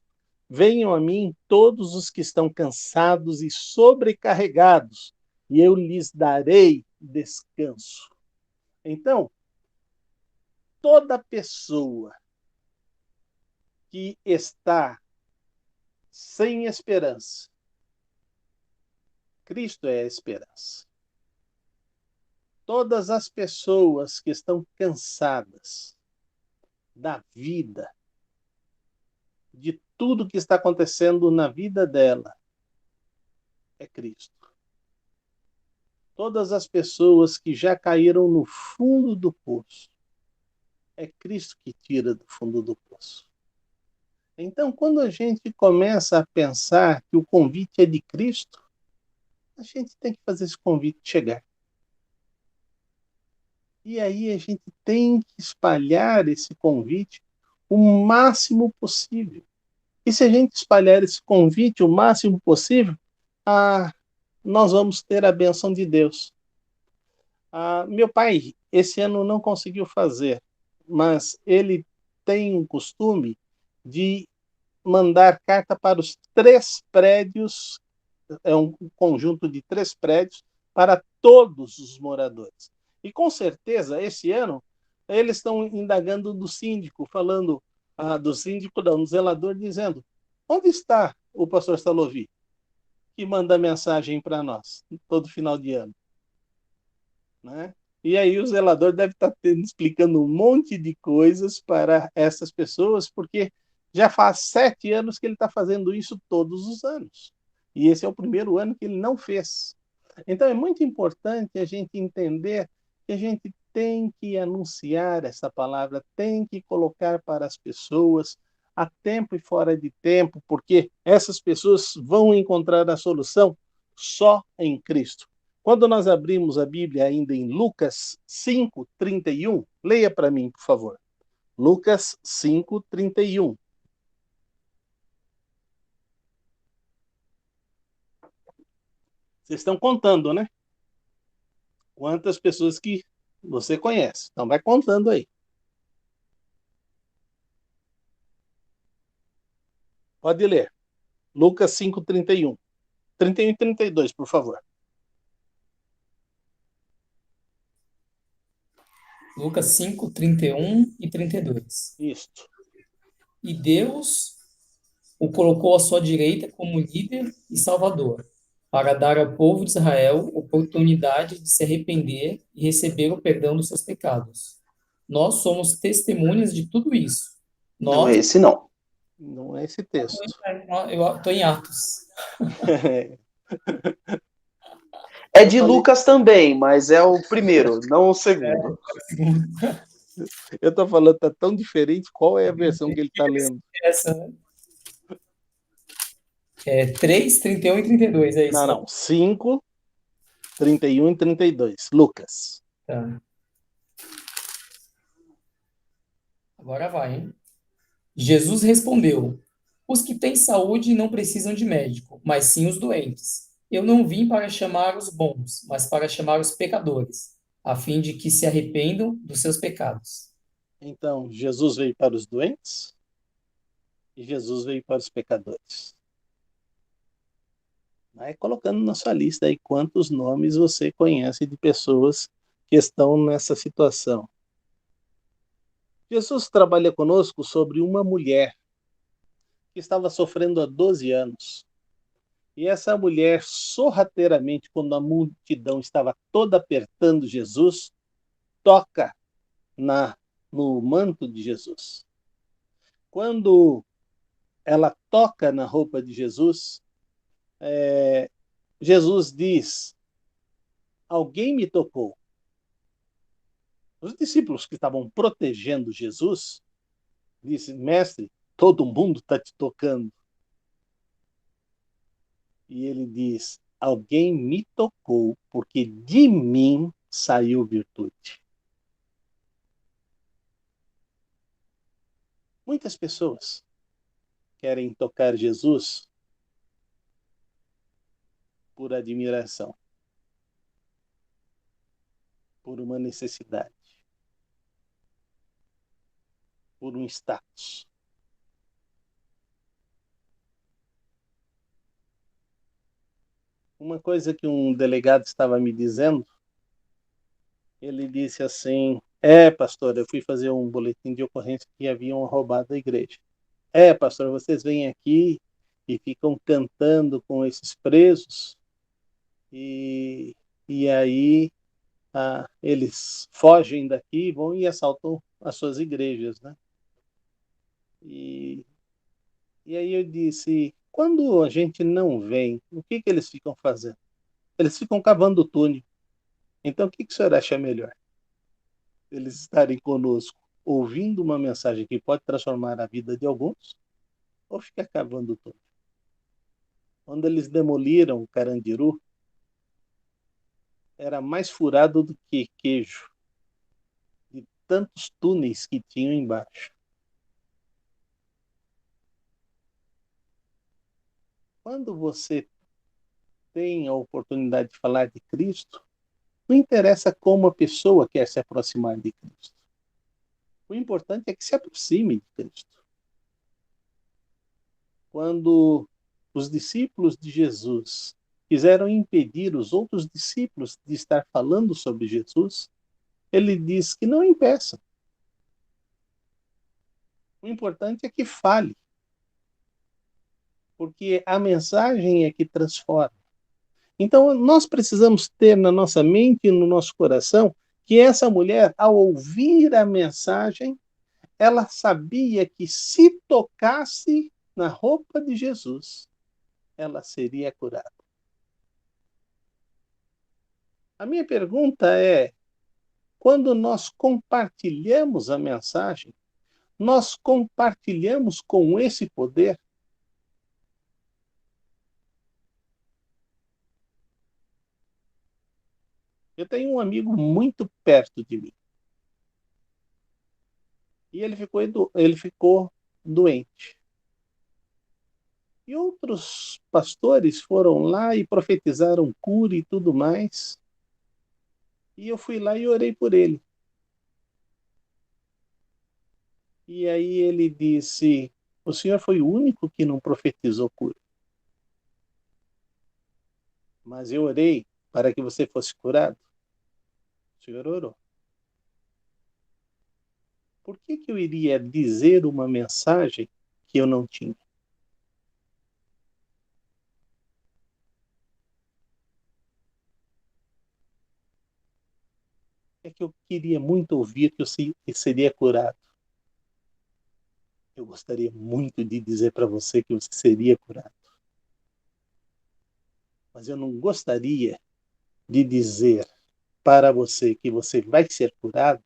venham a mim todos os que estão cansados e sobrecarregados, e eu lhes darei descanso. Então, toda pessoa que está sem esperança, Cristo é a esperança. Todas as pessoas que estão cansadas da vida, de tudo que está acontecendo na vida dela, é Cristo. Todas as pessoas que já caíram no fundo do poço, é Cristo que tira do fundo do poço. Então, quando a gente começa a pensar que o convite é de Cristo, a gente tem que fazer esse convite chegar. E aí a gente tem que espalhar esse convite o máximo possível. E se a gente espalhar esse convite o máximo possível, nós vamos ter a bênção de Deus. Meu pai, esse ano não conseguiu fazer, mas ele tem um costume de mandar carta para os 3 prédios, é um conjunto de 3 prédios, para todos os moradores. E com certeza, esse ano, eles estão indagando do síndico, falando, do síndico não, do zelador, dizendo, onde está o pastor Salovi, que manda mensagem para nós, todo final de ano? Né? E aí o zelador deve estar explicando um monte de coisas para essas pessoas, porque já faz 7 anos que ele está fazendo isso todos os anos. E esse é o primeiro ano que ele não fez. Então é muito importante a gente entender que a gente tem que anunciar essa palavra, tem que colocar para as pessoas a tempo e fora de tempo, porque essas pessoas vão encontrar a solução só em Cristo. Quando nós abrimos a Bíblia ainda em Lucas 5:31, leia para mim, por favor. Lucas 5:31. Vocês estão contando, né? Quantas pessoas que você conhece. Então vai contando aí. Pode ler. Lucas 5:31. 31 e 32, por favor. Lucas 5, 31 e 32. Isto. E Deus o colocou à sua direita como líder e salvador, para dar ao povo de Israel oportunidade de se arrepender e receber o perdão dos seus pecados. Nós somos testemunhas de tudo isso. Não é Nós, esse, não. Não é esse texto. eu estou em Atos. É Eu de falei, Lucas também, mas é o primeiro, não o segundo. eu estou falando, está tão diferente. Qual é a versão que ele está lendo? Essa, né? 3, 31 e 32, é isso, né? Não. 5, 31 e 32. Lucas. Tá. Agora vai, hein? Jesus respondeu: os que têm saúde não precisam de médico, mas sim os doentes. Eu não vim para chamar os bons, mas para chamar os pecadores, a fim de que se arrependam dos seus pecados. Então, Jesus veio para os doentes e Jesus veio para os pecadores. Vai colocando na sua lista aí quantos nomes você conhece de pessoas que estão nessa situação. Jesus trabalha conosco sobre uma mulher que estava sofrendo há 12 anos. E essa mulher, sorrateiramente, quando a multidão estava toda apertando Jesus, toca no manto de Jesus. Quando ela toca na roupa de Jesus, Jesus diz, alguém me tocou. Os discípulos que estavam protegendo Jesus, disse, mestre, todo mundo está te tocando. E ele diz, alguém me tocou, porque de mim saiu virtude. Muitas pessoas querem tocar Jesus por admiração, por uma necessidade. por um status. Uma coisa que um delegado estava me dizendo, ele disse assim: pastor, eu fui fazer um boletim de ocorrência que haviam roubado a igreja. Pastor, vocês vêm aqui e ficam cantando com esses presos e aí eles fogem daqui, vão e assaltam as suas igrejas, né? E aí eu disse: quando a gente não vem, o que eles ficam fazendo? Eles ficam cavando túnel. Então, o que o senhor acha melhor? Eles estarem conosco ouvindo uma mensagem que pode transformar a vida de alguns, ou ficar cavando túnel? Quando eles demoliram o Carandiru, era mais furado do que queijo, de tantos túneis que tinham embaixo. Quando você tem a oportunidade de falar de Cristo, não interessa como a pessoa quer se aproximar de Cristo. O importante é que se aproxime de Cristo. Quando os discípulos de Jesus quiseram impedir os outros discípulos de estar falando sobre Jesus, ele diz que não impeçam. O importante é que fale, porque a mensagem é que transforma. Então, nós precisamos ter na nossa mente e no nosso coração que essa mulher, ao ouvir a mensagem, ela sabia que se tocasse na roupa de Jesus, ela seria curada. A minha pergunta é: quando nós compartilhamos a mensagem, nós compartilhamos com esse poder? Eu tenho um amigo muito perto de mim. E ele ficou doente. E outros pastores foram lá e profetizaram cura e tudo mais. E eu fui lá e orei por ele. E aí ele disse: o senhor foi o único que não profetizou cura. Mas eu orei para que você fosse curado. O senhor orou. Por que eu iria dizer uma mensagem que eu não tinha? É que eu queria muito ouvir que eu seria curado. Eu gostaria muito de dizer para você que você seria curado. Mas eu não gostaria de dizer para você que você vai ser curado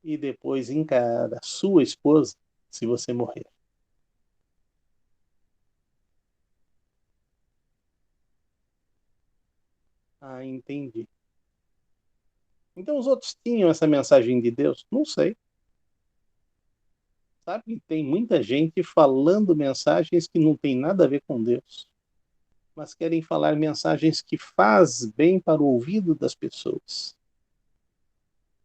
e depois encarar a sua esposa se você morrer. Entendi. Então os outros tinham essa mensagem de Deus? Não sei. Sabe, tem muita gente falando mensagens que não tem nada a ver com Deus, mas querem falar mensagens que faz bem para o ouvido das pessoas.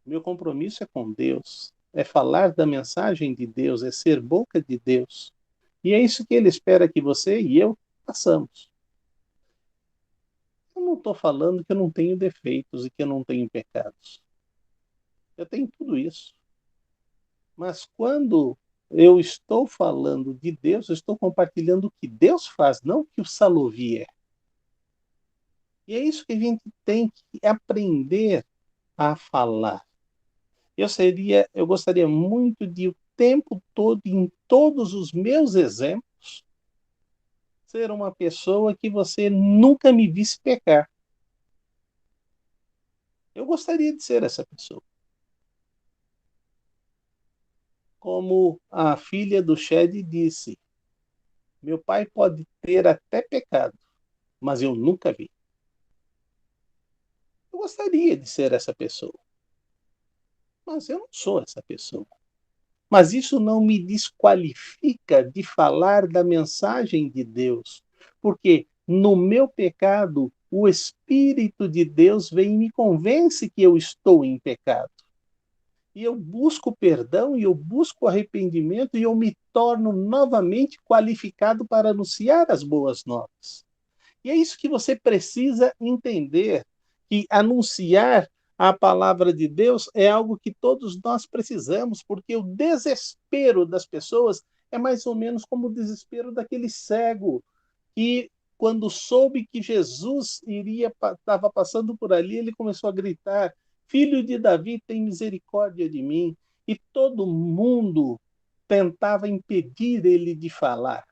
Meu compromisso é com Deus, é falar da mensagem de Deus, é ser boca de Deus. E é isso que Ele espera que você e eu façamos. Eu não estou falando que eu não tenho defeitos e que eu não tenho pecados. Eu tenho tudo isso. Mas quando eu estou falando de Deus, eu estou compartilhando o que Deus faz, não o que o Salovi é. E é isso que a gente tem que aprender a falar. Eu gostaria muito de o tempo todo, em todos os meus exemplos, ser uma pessoa que você nunca me visse pecar. Eu gostaria de ser essa pessoa. Como a filha do Shed disse: meu pai pode ter até pecado, mas eu nunca vi. Eu gostaria de ser essa pessoa, mas eu não sou essa pessoa. Mas isso não me desqualifica de falar da mensagem de Deus, porque no meu pecado, o Espírito de Deus vem e me convence que eu estou em pecado. e eu busco perdão, e eu busco arrependimento, e eu me torno novamente qualificado para anunciar as boas novas. E é isso que você precisa entender, que anunciar a palavra de Deus é algo que todos nós precisamos, porque o desespero das pessoas é mais ou menos como o desespero daquele cego que, quando soube que Jesus estava passando por ali, ele começou a gritar: Filho de Davi, tem misericórdia de mim. E todo mundo tentava impedir ele de falar,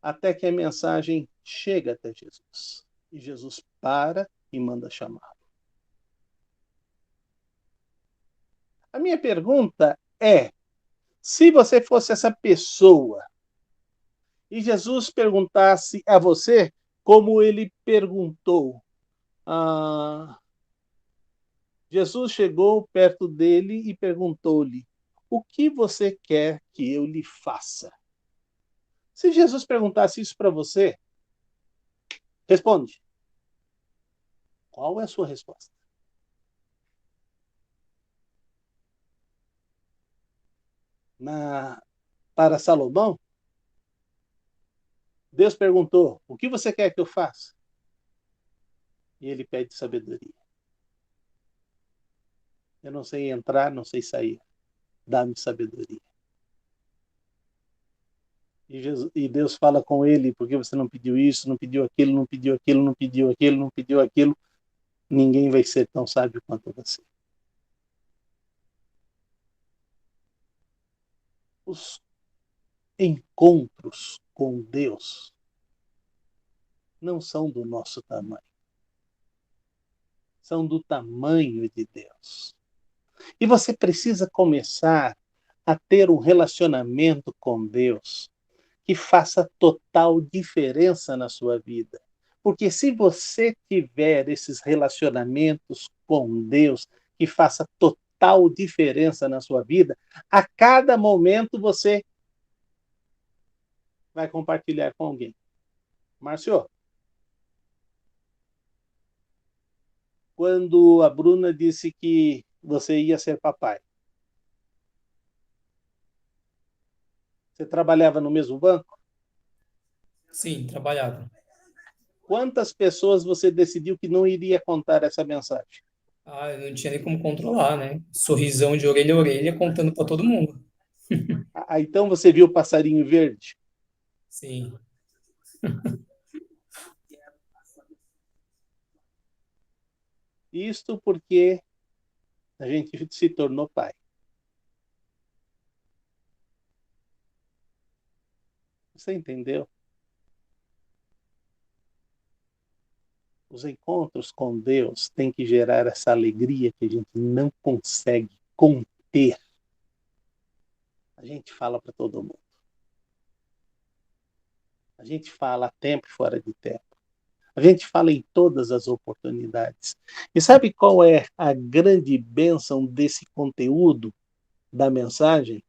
até que a mensagem chega até Jesus. E Jesus para e manda chamá-lo. A minha pergunta é: se você fosse essa pessoa e Jesus perguntasse a você, como ele perguntou, Jesus chegou perto dele e perguntou-lhe: O que você quer que eu lhe faça? Se Jesus perguntasse isso para você, responde. Qual é a sua resposta? Para Salomão, Deus perguntou: O que você quer que eu faça? E ele pede sabedoria. Eu não sei entrar, não sei sair. Dá-me sabedoria. E Deus fala com ele: Por que você não pediu isso, não pediu aquilo, não pediu aquilo, não pediu aquilo, não pediu aquilo? Ninguém vai ser tão sábio quanto você. Os encontros com Deus não são do nosso tamanho. São do tamanho de Deus. E você precisa começar a ter um relacionamento com Deus que faça total diferença na sua vida. Porque se você tiver esses relacionamentos com Deus que faça total diferença na sua vida, a cada momento você vai compartilhar com alguém. Márcio, quando a Bruna disse que você ia ser papai, você trabalhava no mesmo banco? Sim, trabalhava. Quantas pessoas você decidiu que não iria contar essa mensagem? Eu não tinha nem como controlar, né? Sorrisão de orelha a orelha, contando para todo mundo. Então você viu o passarinho verde? Sim. Isto porque a gente se tornou pai. Você entendeu? Os encontros com Deus têm que gerar essa alegria que a gente não consegue conter. A gente fala para todo mundo. A gente fala a tempo e fora de tempo. A gente fala em todas as oportunidades. E sabe qual é a grande bênção desse conteúdo da mensagem?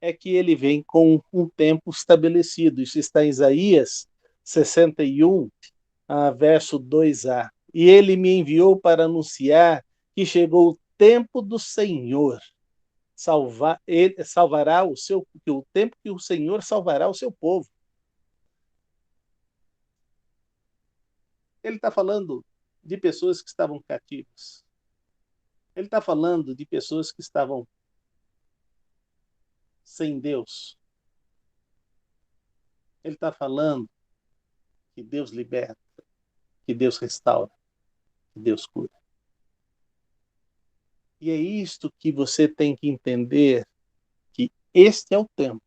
É que ele vem com um tempo estabelecido. Isso está em Isaías 61, verso 2a. E ele me enviou para anunciar que chegou o tempo do Senhor. Ele salvará o tempo que o Senhor salvará o seu povo. Ele está falando de pessoas que estavam cativas. Ele está falando de pessoas que estavam sem Deus. Ele está falando que Deus liberta, que Deus restaura, que Deus cura. E é isto que você tem que entender, que este é o tempo.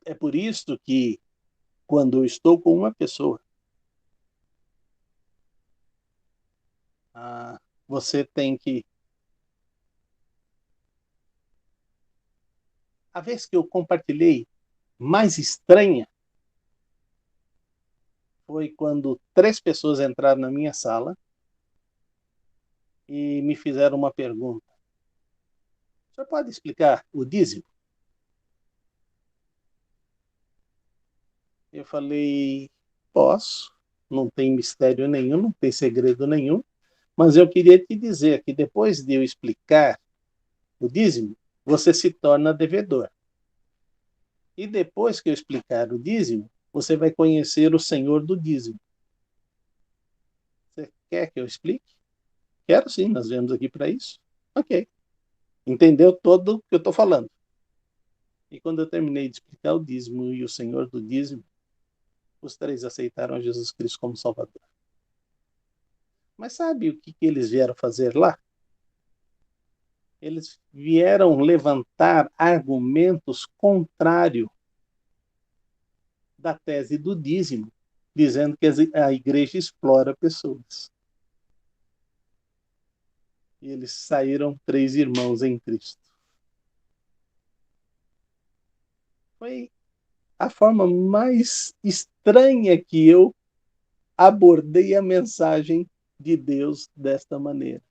É por isso que, quando eu estou com uma pessoa, você tem que... A vez que eu compartilhei mais estranha foi quando 3 pessoas entraram na minha sala e me fizeram uma pergunta. Você pode explicar o dízimo? Eu falei: posso, não tem mistério nenhum, não tem segredo nenhum. Mas eu queria te dizer que depois de eu explicar o dízimo, você se torna devedor. E depois que eu explicar o dízimo, você vai conhecer o Senhor do dízimo. Você quer que eu explique? Quero sim, nós viemos aqui para isso. Ok. Entendeu todo o que eu estou falando. E quando eu terminei de explicar o dízimo e o Senhor do dízimo, os três aceitaram a Jesus Cristo como Salvador. Mas sabe o que eles vieram fazer lá? Eles vieram levantar argumentos contrários da tese do dízimo, dizendo que a igreja explora pessoas. E eles saíram 3 irmãos em Cristo. Foi a forma mais estranha que eu abordei a mensagem de Deus desta maneira.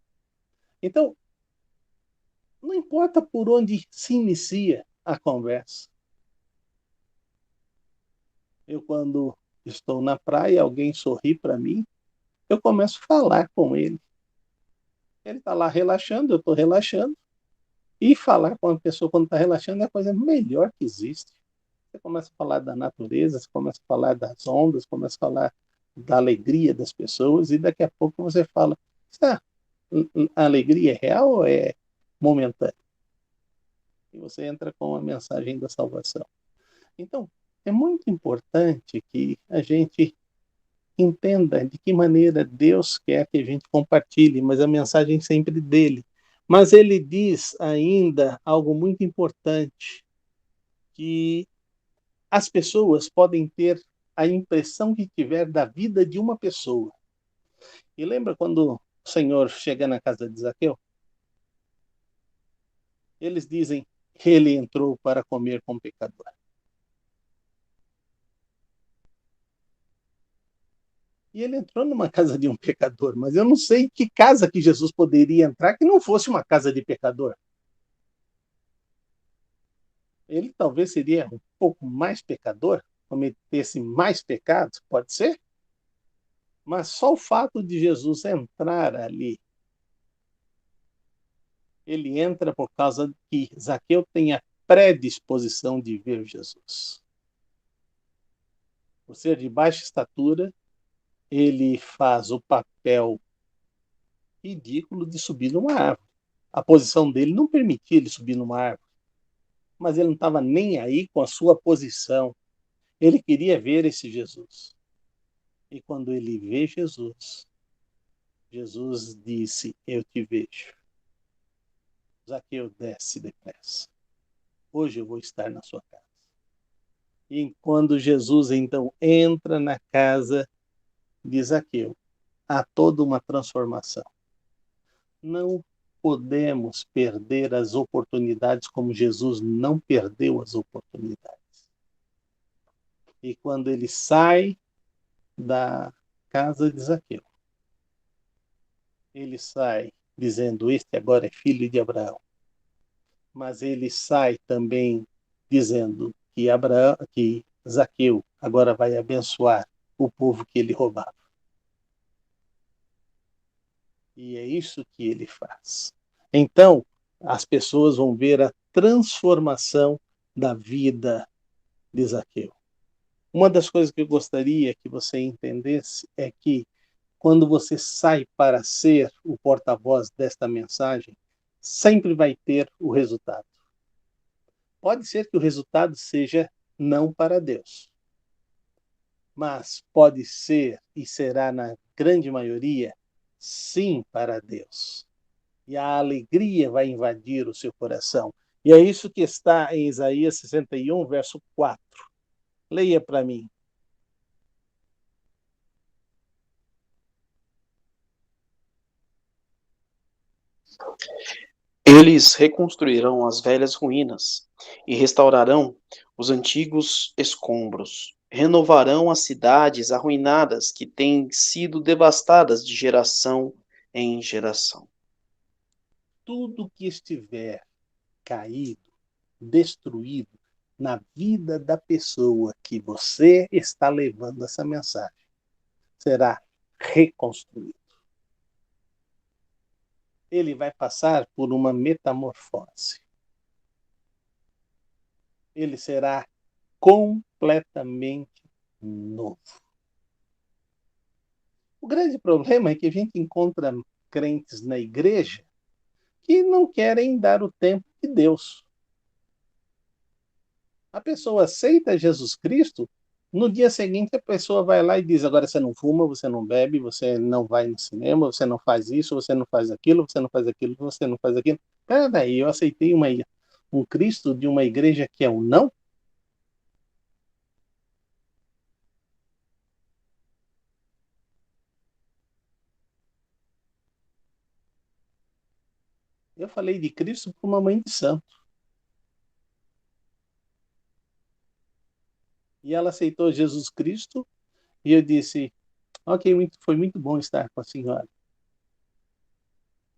Então, não importa por onde se inicia a conversa. Eu, quando estou na praia, alguém sorri para mim, eu começo a falar com ele. Ele está lá relaxando, eu estou relaxando. E falar com uma pessoa quando está relaxando é a coisa melhor que existe. Você começa a falar da natureza, você começa a falar das ondas, começa a falar da alegria das pessoas, e daqui a pouco você fala, a alegria é real ou é momentânea? E você entra com a mensagem da salvação. Então, é muito importante que a gente entenda de que maneira Deus quer que a gente compartilhe, mas a mensagem sempre dele. Mas ele diz ainda algo muito importante, que as pessoas podem ter a impressão que tiver da vida de uma pessoa. E lembra quando o Senhor chega na casa de Zaqueu? Eles dizem que ele entrou para comer com pecador. E ele entrou numa casa de um pecador, mas eu não sei que casa que Jesus poderia entrar que não fosse uma casa de pecador. Ele talvez seria um pouco mais pecador, cometesse mais pecados, pode ser? Mas só o fato de Jesus entrar ali, ele entra por causa que Zaqueu tem a predisposição de ver Jesus. Por ser de baixa estatura, ele faz o papel ridículo de subir numa árvore. A posição dele não permitia ele subir numa árvore. Mas ele não estava nem aí com a sua posição. Ele queria ver esse Jesus. E quando ele vê Jesus, Jesus disse, eu te vejo. Zaqueu, desce depressa. Hoje eu vou estar na sua casa. E quando Jesus então entra na casa de Zaqueu, há toda uma transformação. Não podemos perder as oportunidades como Jesus não perdeu as oportunidades. E quando ele sai da casa de Zaqueu, ele sai dizendo, este agora é filho de Abraão. Mas ele sai também dizendo que Zaqueu agora vai abençoar o povo que ele roubava. E é isso que ele faz. Então, as pessoas vão ver a transformação da vida de Zaqueu. Uma das coisas que eu gostaria que você entendesse é que quando você sai para ser o porta-voz desta mensagem, sempre vai ter o resultado. Pode ser que o resultado seja não para Deus, mas pode ser e será na grande maioria sim para Deus. E a alegria vai invadir o seu coração. E é isso que está em Isaías 61, verso 4. Leia para mim. Eles reconstruirão as velhas ruínas e restaurarão os antigos escombros. Renovarão as cidades arruinadas que têm sido devastadas de geração em geração. Tudo que estiver caído, destruído na vida da pessoa que você está levando essa mensagem, será reconstruído. ele vai passar por uma metamorfose. Ele será completamente novo. O grande problema é que a gente encontra crentes na igreja que não querem dar o tempo de Deus. A pessoa aceita Jesus Cristo, no dia seguinte a pessoa vai lá e diz: agora você não fuma, você não bebe, você não vai no cinema, você não faz isso, você não faz aquilo, você não faz aquilo, você não faz aquilo. Peraí, eu aceitei um Cristo de uma igreja que é um não? Eu falei de Cristo para uma mãe de santo. E ela aceitou Jesus Cristo e eu disse: ok, foi muito bom estar com a senhora.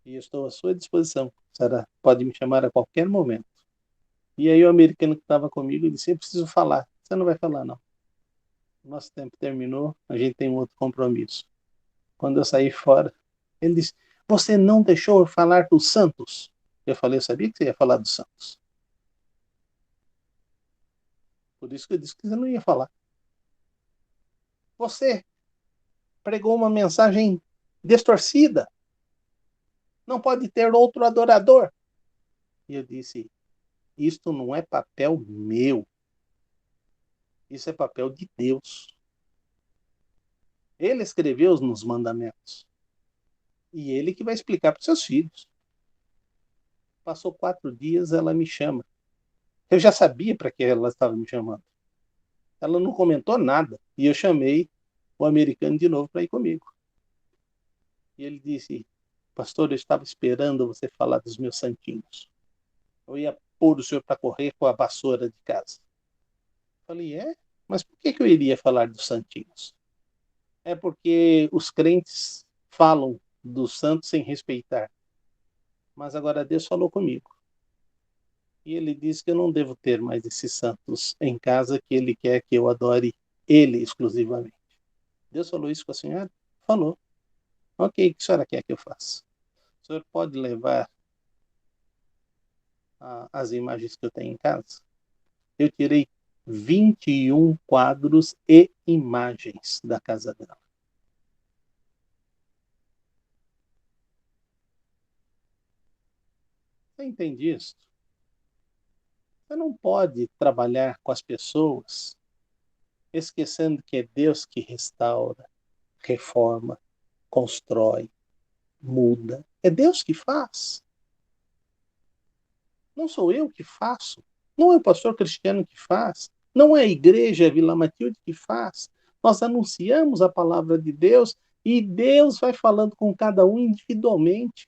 E eu estou à sua disposição. A senhora pode me chamar a qualquer momento. E aí o americano que estava comigo disse: eu preciso falar. Você não vai falar, não. Nosso tempo terminou, a gente tem um outro compromisso. Quando eu saí fora, ele disse: você não deixou eu falar dos santos? Eu falei: eu sabia que você ia falar dos santos. Por isso que eu disse que você não ia falar. Você pregou uma mensagem distorcida. Não pode ter outro adorador. E eu disse: isto não é papel meu. Isso é papel de Deus. Ele escreveu nos mandamentos. E ele que vai explicar para os seus filhos. Passou 4 dias, ela me chama. Eu já sabia para que ela estava me chamando. Ela não comentou nada. E eu chamei o americano de novo para ir comigo. E ele disse: pastor, eu estava esperando você falar dos meus santinhos. Eu ia pôr o senhor para correr com a vassoura de casa. Falei: é? Mas por que eu iria falar dos santinhos? É porque os crentes falam dos santos sem respeitar. Mas agora Deus falou comigo. E ele disse que eu não devo ter mais esses santos em casa, que ele quer que eu adore ele exclusivamente. Deus falou isso com a senhora? Falou. Ok, o que a senhora quer que eu faça? O senhor pode levar as imagens que eu tenho em casa? Eu tirei 21 quadros e imagens da casa dela. Você entende isso? Você não pode trabalhar com as pessoas esquecendo que é Deus que restaura, reforma, constrói, muda. É Deus que faz. Não sou eu que faço. Não é o pastor Cristiano que faz. Não é a igreja Vila Matilde que faz. Nós anunciamos a palavra de Deus e Deus vai falando com cada um individualmente.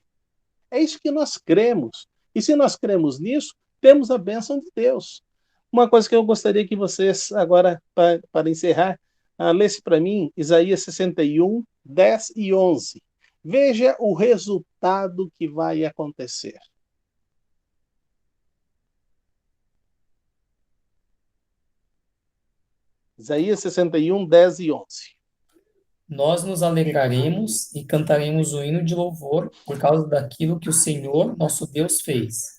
É isso que nós cremos. E se nós cremos nisso, temos a bênção de Deus. Uma coisa que eu gostaria que vocês, agora, para encerrar, lesse para mim Isaías 61, 10 e 11. Veja o resultado que vai acontecer. Isaías 61, 10 e 11. Nós nos alegraremos e cantaremos o hino de louvor por causa daquilo que o Senhor, nosso Deus, fez.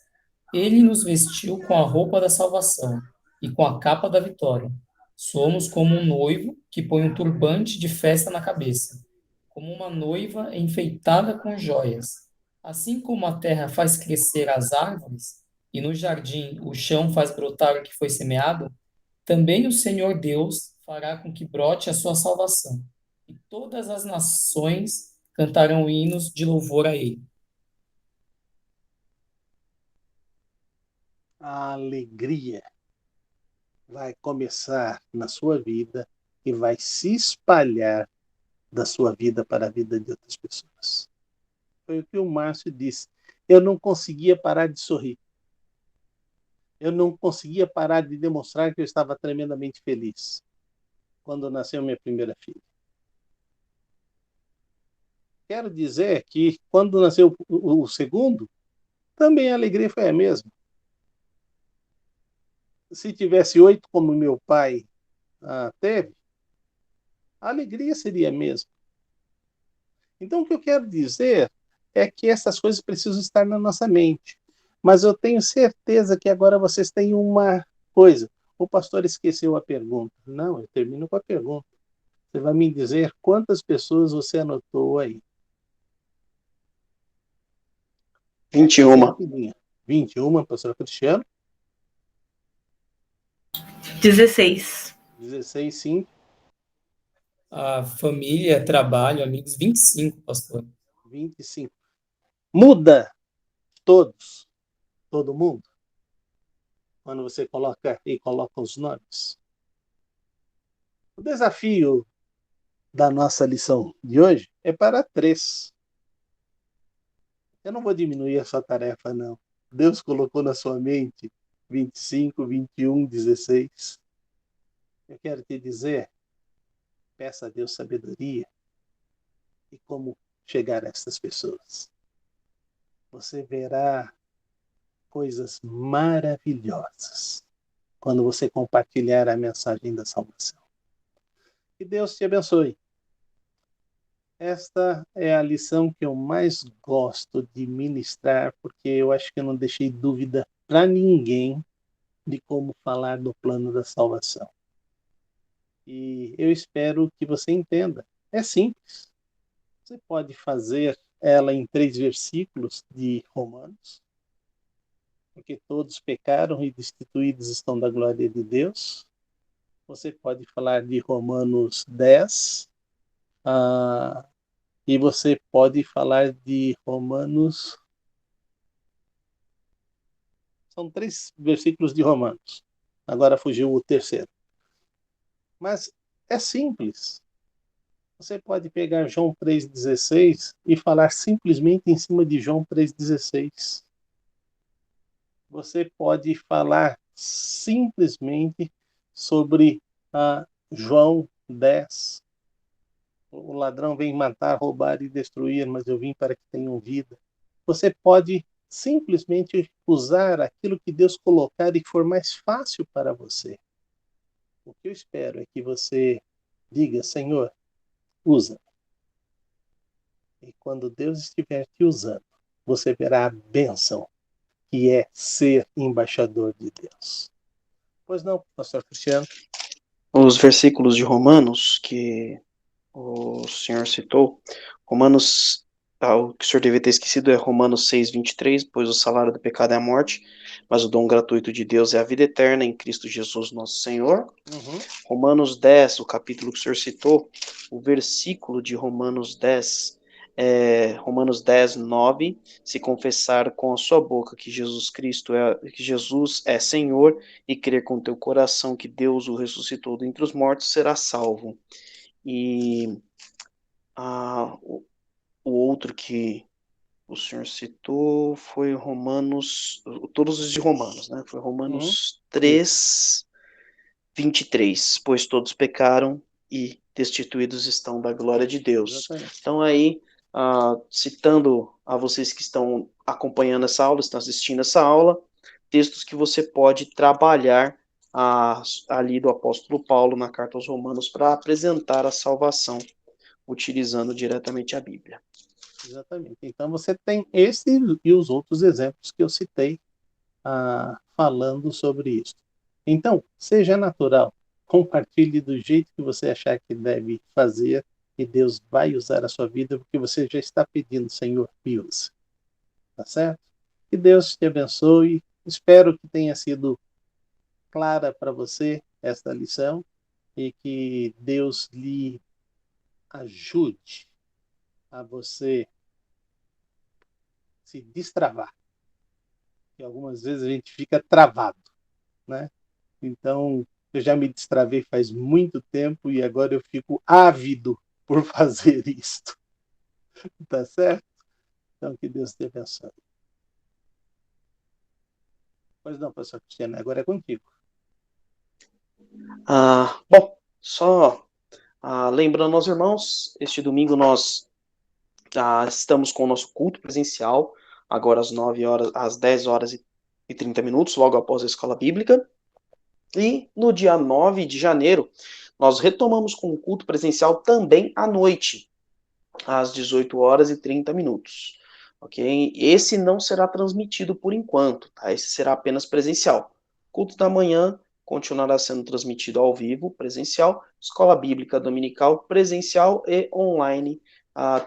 Ele nos vestiu com a roupa da salvação e com a capa da vitória. Somos como um noivo que põe um turbante de festa na cabeça, como uma noiva enfeitada com joias. Assim como a terra faz crescer as árvores e no jardim o chão faz brotar o que foi semeado, também o Senhor Deus fará com que brote a sua salvação, e todas as nações cantarão hinos de louvor a ele. A alegria vai começar na sua vida e vai se espalhar da sua vida para a vida de outras pessoas. Foi o que o Márcio disse. Eu não conseguia parar de sorrir. Eu não conseguia parar de demonstrar que eu estava tremendamente feliz quando nasceu minha primeira filha. Quero dizer que quando nasceu o segundo, também a alegria foi a mesma. Se tivesse 8 como meu pai teve, a alegria seria a mesma. Então, o que eu quero dizer é que essas coisas precisam estar na nossa mente. Mas eu tenho certeza que agora vocês têm uma coisa. O pastor esqueceu a pergunta. Não, eu termino com a pergunta. Você vai me dizer quantas pessoas você anotou aí? 21. Rapidinha. 21, pastor Cristiano? 16. 16, sim. A família, trabalho, amigos, 25, pastor. 25. Muda todos, todo mundo, quando você coloca os nomes. O desafio da nossa lição de hoje é para 3. Eu não vou diminuir a sua tarefa, não. Deus colocou na sua mente 25, 21, 16. Eu quero te dizer, peça a Deus sabedoria e como chegar a essas pessoas. Você verá coisas maravilhosas quando você compartilhar a mensagem da salvação. Que Deus te abençoe. Esta é a lição que eu mais gosto de ministrar, porque eu acho que eu não deixei dúvida para ninguém de como falar do plano da salvação. E eu espero que você entenda. É simples. Você pode fazer ela em 3 versículos de Romanos, porque todos pecaram e destituídos estão da glória de Deus. Você pode falar de Romanos 10, e você pode falar de Romanos... São 3 versículos de Romanos. Agora fugiu o terceiro. Mas é simples. Você pode pegar João 3,16 e falar simplesmente em cima de João 3,16. Você pode falar simplesmente sobre João 10. O ladrão vem matar, roubar e destruir, mas eu vim para que tenham vida. Você pode simplesmente usar aquilo que Deus colocar e que for mais fácil para você. O que eu espero é que você diga, Senhor, usa. E quando Deus estiver te usando, você verá a bênção que é ser embaixador de Deus. Pois não, pastor Cristiano? Os versículos de Romanos que o senhor citou, Romanos, o que o senhor devia ter esquecido é Romanos 6:23, pois o salário do pecado é a morte, mas o dom gratuito de Deus é a vida eterna em Cristo Jesus nosso Senhor. Romanos 10, o capítulo que o senhor citou, o versículo de Romanos 10, Romanos 10, 9, se confessar com a sua boca que Jesus é Senhor e crer com teu coração que Deus o ressuscitou dentre os mortos, será salvo. E o outro que o senhor citou foi Romanos, todos os de Romanos, né? Foi Romanos 3, 23, pois todos pecaram e destituídos estão da glória de Deus. Exatamente. Então aí, citando a vocês que estão acompanhando essa aula, estão assistindo essa aula, textos que você pode trabalhar ali do apóstolo Paulo na carta aos Romanos para apresentar a salvação, utilizando diretamente a Bíblia. Exatamente. Então você tem esse e os outros exemplos que eu citei falando sobre isso. Então, seja natural, compartilhe do jeito que você achar que deve fazer e Deus vai usar a sua vida porque você já está pedindo, Senhor, me use. Tá certo? Que Deus te abençoe. Espero que tenha sido clara para você esta lição e que Deus lhe ajude a você se destravar. Que algumas vezes a gente fica travado, né? Então, eu já me destravei faz muito tempo e agora eu fico ávido por fazer isto. Tá certo? Então, que Deus te abençoe. Pois não, pastor Cristiano, agora é contigo. Bom, só lembrando aos irmãos, este domingo nós estamos com o nosso culto presencial, agora às 10 horas e 30 minutos, logo após a escola bíblica. E no dia 9 de janeiro, nós retomamos com o culto presencial também à noite, às 18 horas e 30 minutos. ok? Esse não será transmitido por enquanto, tá? Esse será apenas presencial. Culto da manhã continuará sendo transmitido ao vivo, presencial. Escola Bíblica Dominical, presencial e online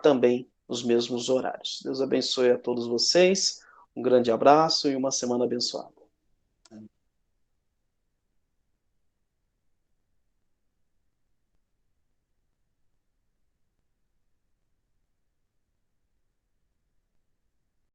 também nos mesmos horários. Deus abençoe a todos vocês. Um grande abraço e uma semana abençoada.